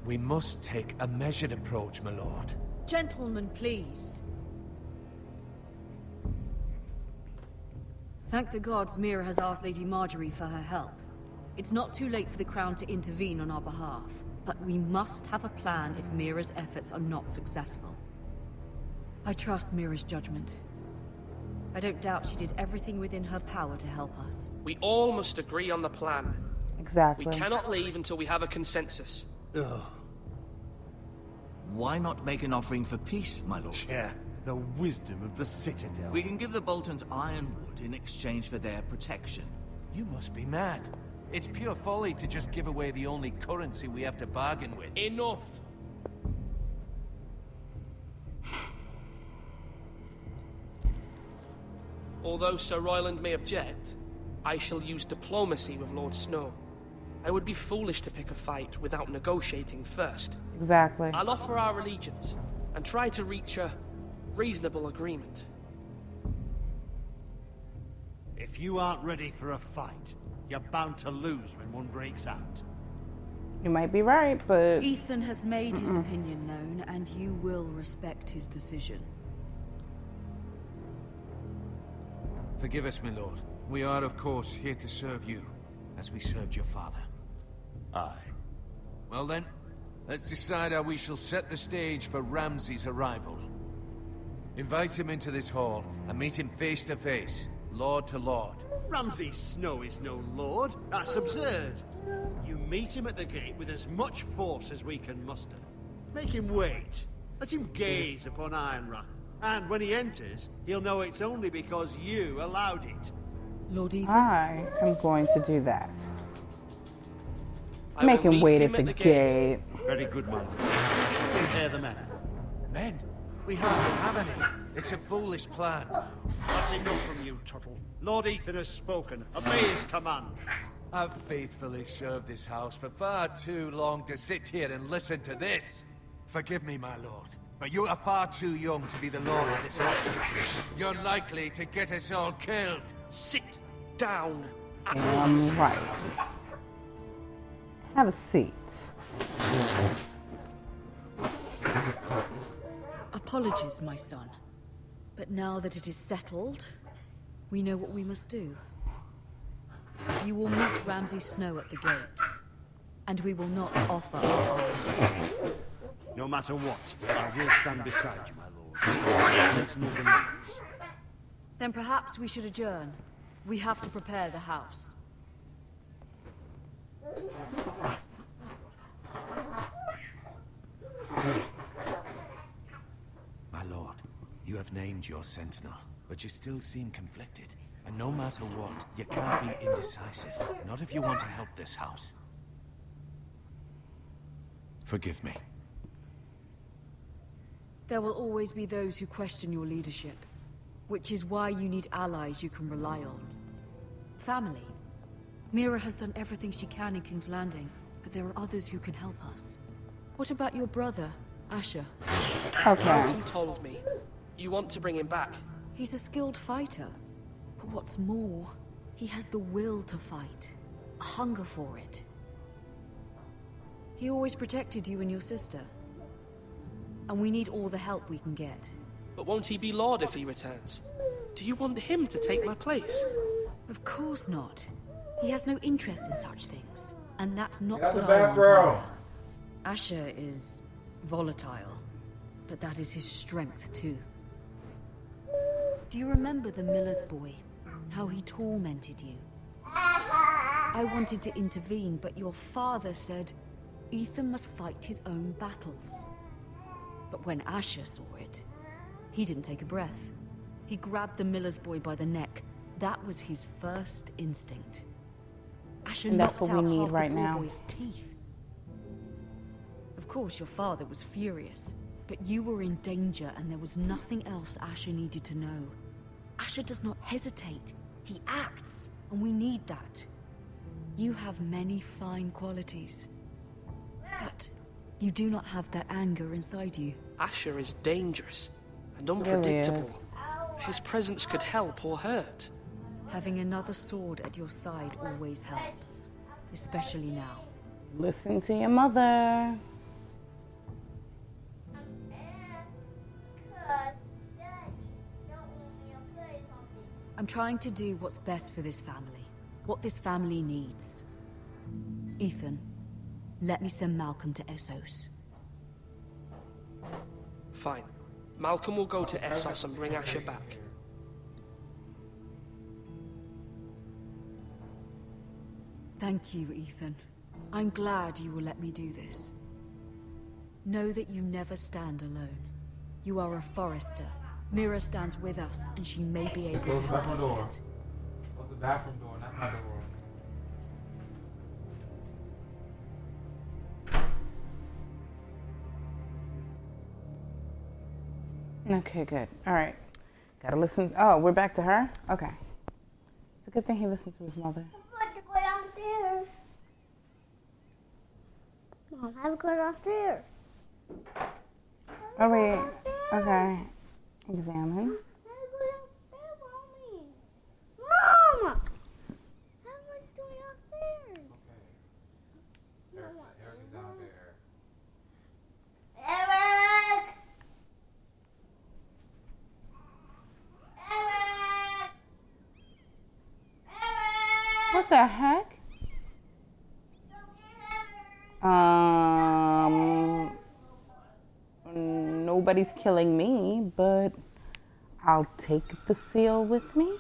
We must take a measured approach, my lord. Gentlemen, please. Thank the gods Mira has asked Lady Marjorie for her help. It's not too late for the Crown to intervene on our behalf, but we must have a plan if Mira's efforts are not successful. I trust Mira's judgment. I don't doubt she did everything within her power to help us. We all must agree on the plan. Exactly. We cannot leave until we have a consensus. Ugh. Why not make an offering for peace, my lord? Yeah, the wisdom of the Citadel. We can give the Boltons ironwood in exchange for their protection. You must be mad. It's pure folly to just give away the only currency we have to bargain with. Enough! Although Sir Royland may object, I shall use diplomacy with Lord Snow. I would be foolish to pick a fight without negotiating first. Exactly. I'll offer our allegiance and try to reach a reasonable agreement. If you aren't ready for a fight, you're bound to lose when one breaks out. You might be right, but Ethan has made his opinion known, and you will respect his decision. Forgive us, my lord. We are, of course, here to serve you, as we served your father. Aye. Well then, let's decide how we shall set the stage for Ramsay's arrival. Invite him into this hall, and meet him face to face, lord to lord. Ramsay Snow is no lord. That's absurd. You meet him at the gate with as much force as we can muster. Make him wait. Let him gaze upon Ironrath. And when he enters, he'll know it's only because you allowed it. Lord Ethan? I am going to do that. I Make will him meet wait him at the gate. Very good, man. You should prepare the men. Men? We hardly have any. It's a foolish plan. That's enough from you, Tuttle. Lord Ethan has spoken. Obey his command. I've faithfully served this house for far too long to sit here and listen to this. Forgive me, my lord, but you are far too young to be the lord of this house. You're likely to get us all killed. Sit down. I'm right. Have a seat. Apologies, my son. But now that it is settled, we know what we must do. You will meet Ramsay Snow at the gate, and we will not offer our arm. No matter what, I will stand beside you, my lord. Sentinel remains. Then perhaps we should adjourn. We have to prepare the house. My lord, you have named your sentinel, but you still seem conflicted. And no matter what, you can't be indecisive. Not if you want to help this house. Forgive me. There will always be those who question your leadership, which is why you need allies you can rely on. Family. Mira has done everything she can in King's Landing, but there are others who can help us. What about your brother, Asher? Okay. You told me. You want to bring him back. He's a skilled fighter. But what's more, He has the will to fight, a hunger for it. He always protected you and your sister. And we need all the help we can get. But won't he be Lord if he returns? Do you want him to take my place? Of course not. He has no interest in such things. And that's not Get out what the I back want row. either. Asher is volatile, but that is his strength too. Do you remember the miller's boy? How he tormented you? I wanted to intervene, but your father said Ethan must fight his own battles. But when Asher saw it, he didn't take a breath. He grabbed the miller's boy by the neck. That was his first instinct. Asher And that's knocked what we out need half the right poor now. boy's teeth. Of course, your father was furious, but you were in danger and there was nothing else Asher needed to know. Asher does not hesitate. He acts, and we need that. You have many fine qualities, but you do not have that anger inside you. Asher is dangerous and Really unpredictable. His presence could help or hurt. Having another sword at your side always helps, especially now. Listen to your mother. I'm trying to do what's best for this family, what this family needs. Ethan, let me send Malcolm to Essos. Fine. Malcolm will go to Essos and bring Asher back. Thank you, Ethan. I'm glad you will let me do this. Know that you never stand alone. You are a Forrester. Mira stands with us, and she may be able Close to the help bathroom us door. yet. Close the bathroom door, not my door. Okay, good. All right. Gotta listen. Oh, we're back to her? Okay. It's a good thing he listened to his mother. I have to go downstairs. Mom, I have to go downstairs. Oh, wait. Okay. Examine. Mom! How am I going downstairs? Eric is down there. Eric! Eric! What the heck? Nobody's killing me, but I'll take the seal with me.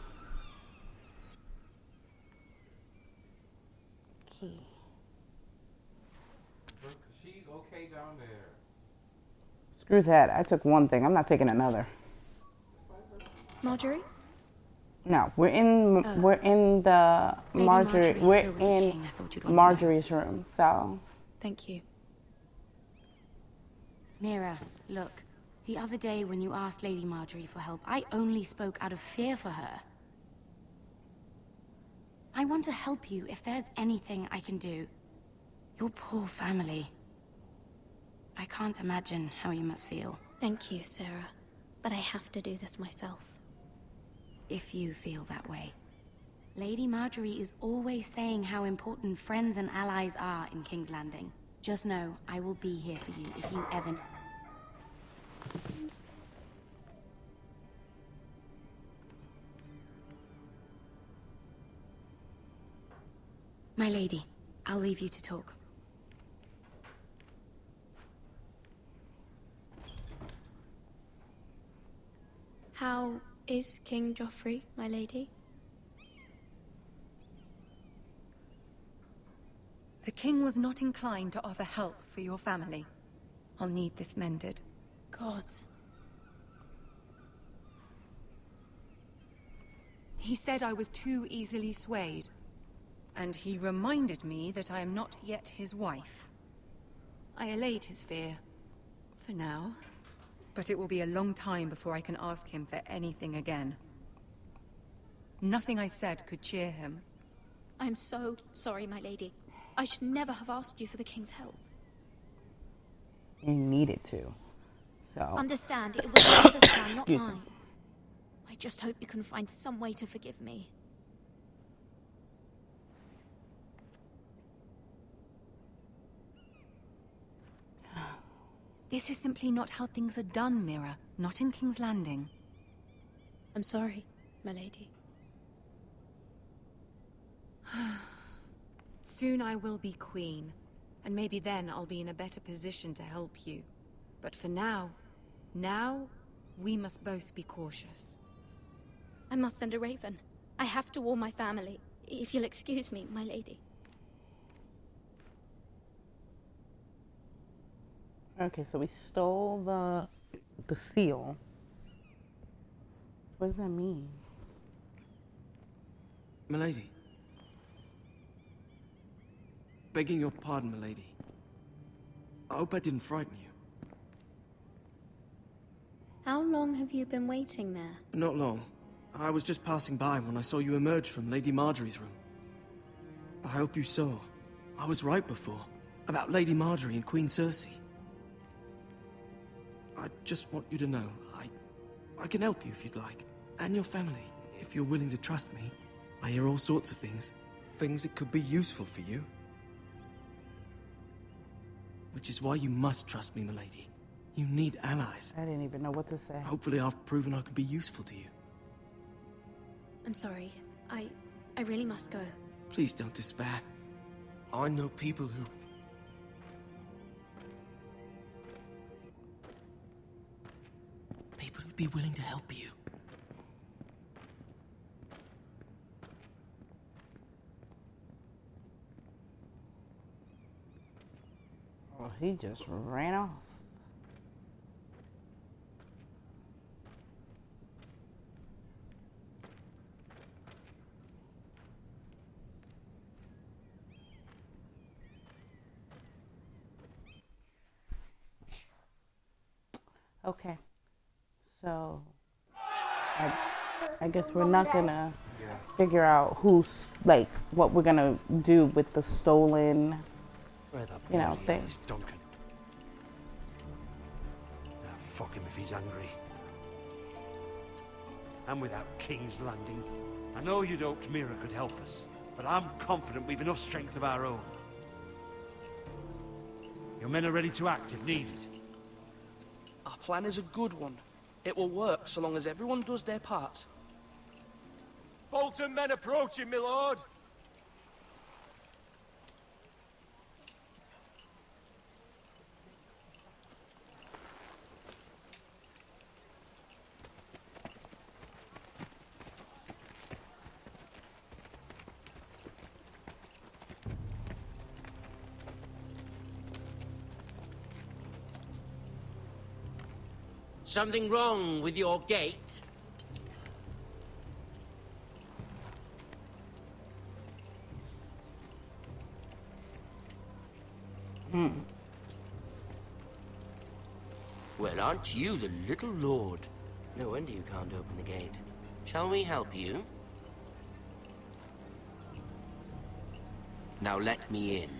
Key. She's okay down there. Screw that. I took one thing. I'm not taking another. Marjorie? No, we're in the Lady Marjorie. Marjorie's We're still with the in king. I thought you'd want to know. Marjorie's room. So Thank you. Mira, look. The other day when you asked Lady Marjorie for help, I only spoke out of fear for her. I want to help you if there's anything I can do. Your poor family. I can't imagine how you must feel. Thank you, Sarah. But I have to do this myself. If you feel that way. Lady Marjorie is always saying how important friends and allies are in King's Landing. Just know, I will be here for you if you ever... My lady, I'll leave you to talk. How is King Joffrey, my lady? The king was not inclined to offer help for your family. I'll need this mended. Gods. He said I was too easily swayed. And he reminded me that I am not yet his wife. I allayed his fear. For now. But it will be a long time before I can ask him for anything again. Nothing I said could cheer him. I'm so sorry, my lady. I should never have asked you for the king's help. you needed to. So Understand, it was my mother's plan, not Excuse me. mine. I just hope you can find some way to forgive me. This is simply not how things are done, Mira. Not in King's Landing. I'm sorry, my lady. Soon I will be queen, and maybe then I'll be in a better position to help you. But for now, we must both be cautious. I must send a raven. I have to warn my family. If you'll excuse me, my lady. Okay, so we stole the seal. What does that mean? Milady. Begging your pardon, milady. I hope I didn't frighten you. How long have you been waiting there? Not long. I was just passing by when I saw you emerge from Lady Marjorie's room. I hope you saw. I was right before. About Lady Marjorie and Queen Cersei. I just want you to know, I can help you if you'd like. And your family, if you're willing to trust me. I hear all sorts of things. Things that could be useful for you. Which is why you must trust me, milady. You need allies. I didn't even know what to say. Hopefully I've proven I can be useful to you. I'm sorry. I really must go. Please don't despair. I know people who... People who'd be willing to help you. Oh, he just ran off. Okay, so I guess we're not gonna figure out who's like what we're gonna do with the stolen, thing. Duncan. Now fuck him if he's angry. And without King's Landing, I know you'd hoped Mira could help us, but I'm confident we've enough strength of our own. Your men are ready to act if needed. Our plan is a good one. It will work so long as everyone does their part. Bolton men approaching, my lord! Something wrong with your gate? Well, aren't you the little lord? No wonder you can't open the gate. Shall we help you? Now let me in.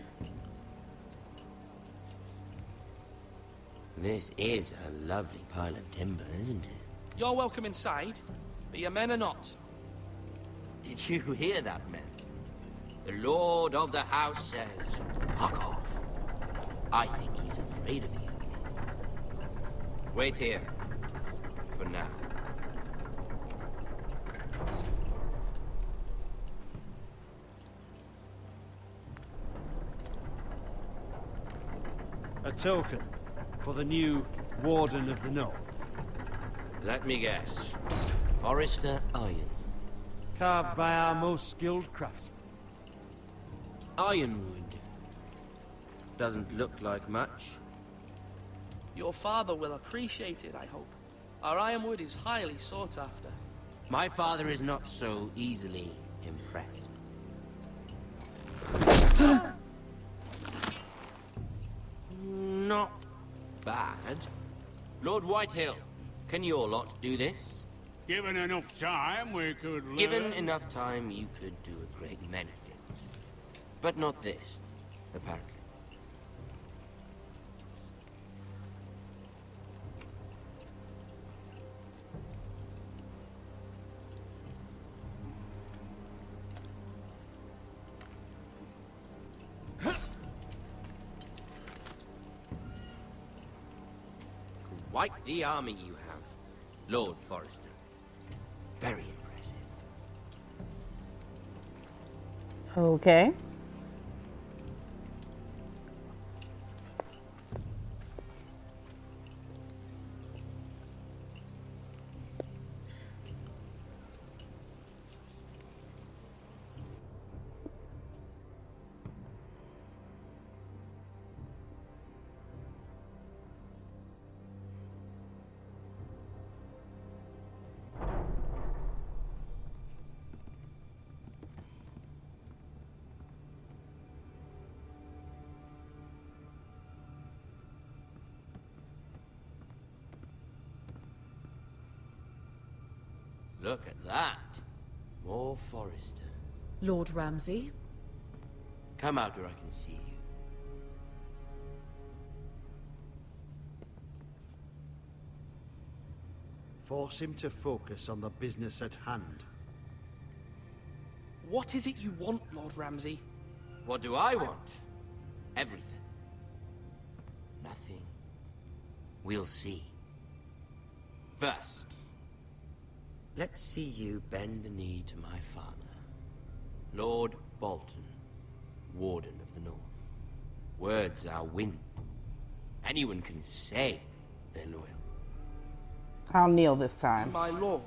This is a lovely pile of timber, isn't it? You're welcome inside, but your men are not. Did you hear that, men? The lord of the house says, "Fuck off." I think he's afraid of you. Wait here. For now. A token for the new Warden of the North. Let me guess. Forrester Iron. Carved by our most skilled craftsmen. Ironwood. Doesn't look like much. Your father will appreciate it, I hope. Our ironwood is highly sought after. My father is not so easily impressed. Not bad. Lord Whitehill, can your lot do this? Given enough time, we could learn. Given enough time, you could do a great many things. But not this, apparently. Quite the army you have, Lord Forrester. Very impressive. Okay. Look at that. More Forresters. Lord Ramsay? Come out where I can see you. Force him to focus on the business at hand. What is it you want, Lord Ramsay? What do I want? Everything. Nothing. We'll see. First, let's see you bend the knee to my father, Lord Bolton, Warden of the North. Words are wind. Anyone can say they're loyal. I'll kneel this time. My lord.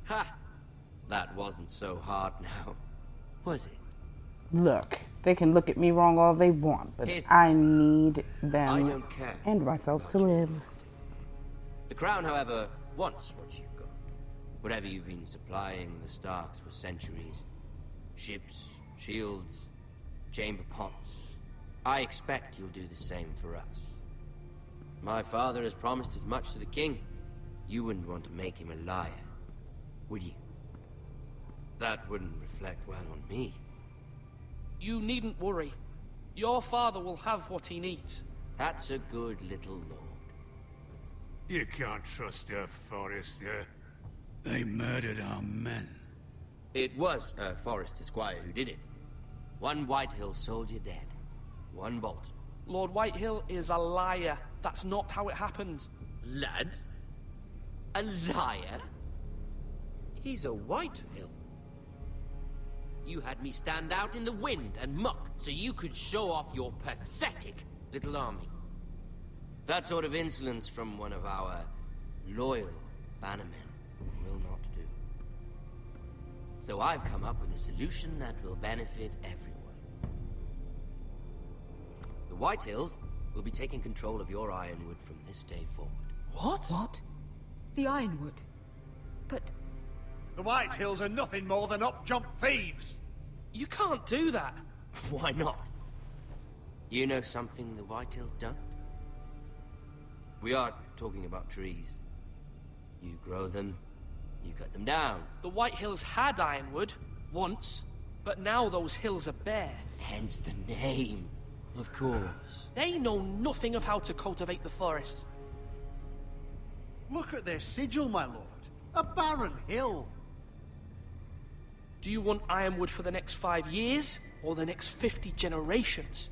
Ha! That wasn't so hard now, was it? Look, they can look at me wrong all they want, but I need them I don't care and myself to live. The Crown, however, wants what you've got. Whatever you've been supplying the Starks for centuries. Ships, shields, chamber pots. I expect you'll do the same for us. My father has promised as much to the king. You wouldn't want to make him a liar, would you? That wouldn't reflect well on me. You needn't worry. Your father will have what he needs. That's a good little lord. You can't trust her, Forrester. They murdered our men. It was Forrester Squire who did it. One Whitehill soldier dead. One Bolton. Lord Whitehill is a liar. That's not how it happened. Lad? A liar? He's a Whitehill. You had me stand out in the wind and muck so you could show off your pathetic little army. That sort of insolence from one of our loyal bannermen will not do. So I've come up with a solution that will benefit everyone. The Whitehills will be taking control of your Ironwood from this day forward. What? What? The Ironwood? But... The Whitehills are nothing more than up-jump thieves! You can't do that. Why not? You know something the Whitehills don't? We are talking about trees. You grow them, you cut them down. The Whitehills had Ironwood, once, but now those hills are bare. Hence the name, of course. They know nothing of how to cultivate the forest. Look at their sigil, my lord. A barren hill. Do you want Ironwood for the next 5 years, or the next 50 generations?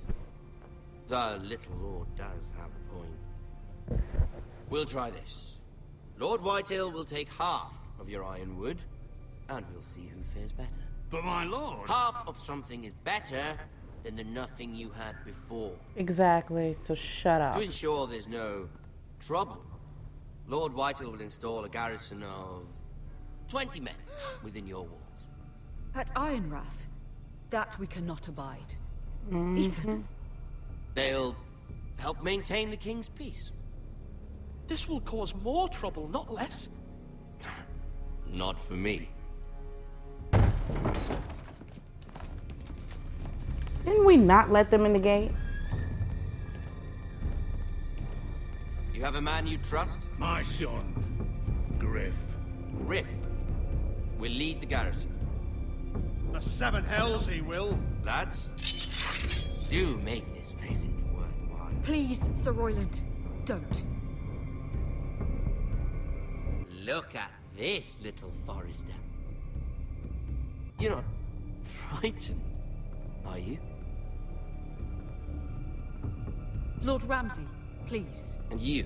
The little lord does have a point. We'll try this. Lord Whitehill will take half of your Ironwood, and we'll see who fares better. But my lord... Half of something is better than the nothing you had before. Exactly, so shut up. To ensure there's no trouble, Lord Whitehill will install a garrison of 20 men within your walls. At Ironrath, that we cannot abide. Mm-hmm. Ethan. They'll help maintain the king's peace. This will cause more trouble, not less. Not for me. Didn't we not let them in the gate? You have a man you trust? My son, Griff. Griff will lead the garrison. The seven hells he will. Lads, do make this visit worthwhile. Please, Sir Royland, don't. Look at this, little Forrester. You're not frightened, are you? Lord Ramsay, please. And you,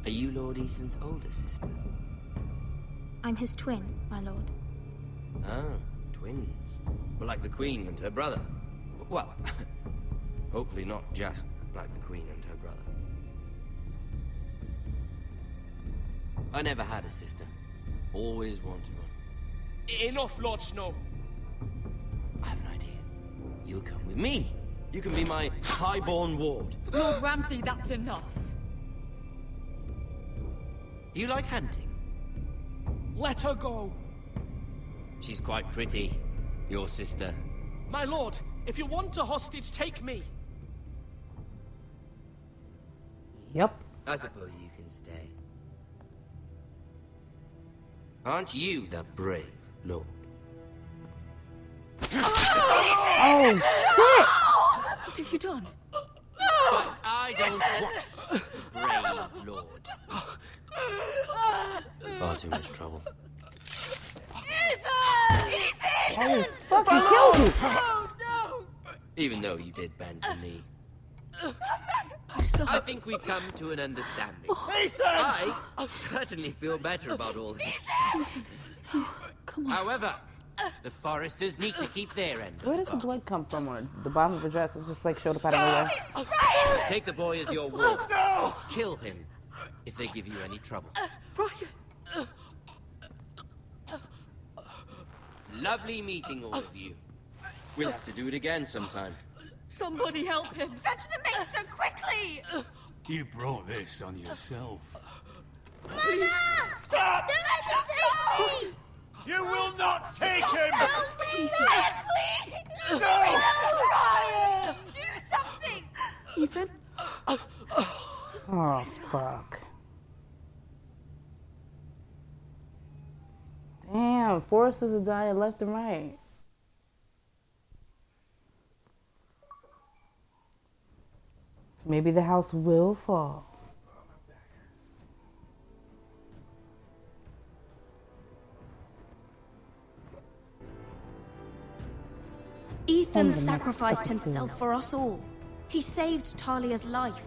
Are you Lord Ethan's older sister? I'm his twin, my lord. Ah, twins. Well, like the Queen and her brother. Well, hopefully not just like the Queen and her brother. I never had a sister. Always wanted one. Enough, Lord Snow. I have an idea. You'll come with me. You can be my highborn ward. Lord Ramsay, that's enough. Do you like hunting? Let her go. She's quite pretty, your sister. My lord, if you want a hostage, take me. Yep. I suppose you can stay. Aren't you the brave lord? Oh, shit! What have you done? But I don't want the brave lord. Far too much trouble. Oh, fuck, he killed you! Oh, no! Even though you did bend the knee. I think we've come to an understanding. I certainly feel better about all this. Come on. However, the Foresters need to keep their end. Where does the blood come from? Or the bottom of the dress is just like showed up out of nowhere? Take the boy as your ward. Kill him if they give you any trouble. Brian! Lovely meeting all of you. We'll have to do it again sometime. Somebody help him! Fetch the mixer quickly! You brought this on yourself. Please. Stop! Don't let him take me! You will not take him! Help me! Ryan, please! No! Ryan! Do something! Ethan? Oh, fuck. Damn, Foresters are dying left and right. Maybe the house will fall. Ethan sacrificed himself for us all. He saved Talia's life.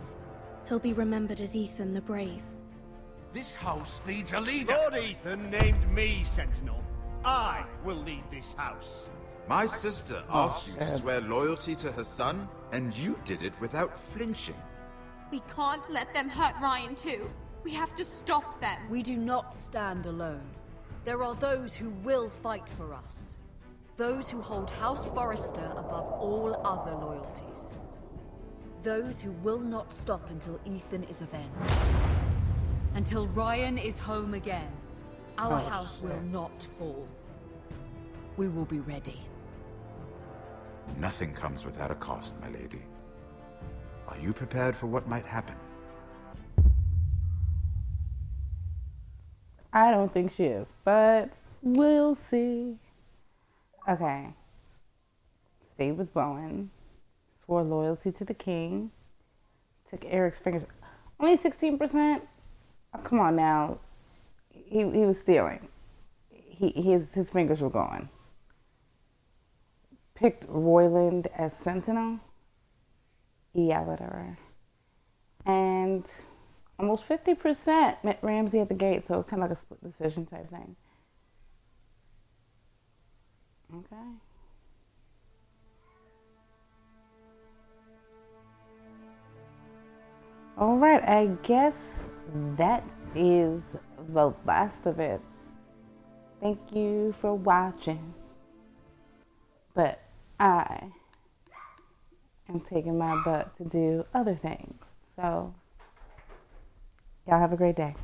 He'll be remembered as Ethan the Brave. This house needs a leader. Lord Ethan named me Sentinel. I will lead this house. My sister asked you to swear loyalty to her son, and you did it without flinching. We can't let them hurt Ryan too. We have to stop them. We do not stand alone. There are those who will fight for us. Those who hold House Forrester above all other loyalties. Those who will not stop until Ethan is avenged. Until Ryan is home again. Our house will not fall. We will be ready. Nothing comes without a cost, my lady. Are you prepared for what might happen? I don't think she is, but we'll see. Okay. Stayed with Bowen. Swore loyalty to the king. Took Eric's fingers. Only 16%? Oh, come on now. He was stealing. His fingers were gone. Picked Royland as Sentinel. Yeah, whatever. And almost 50% met Ramsay at the gate, so it was kind of like a split decision type thing. Okay. All right, I guess that is the last of it. Thank you for watching. But I am taking my butt to do other things. So, y'all have a great day.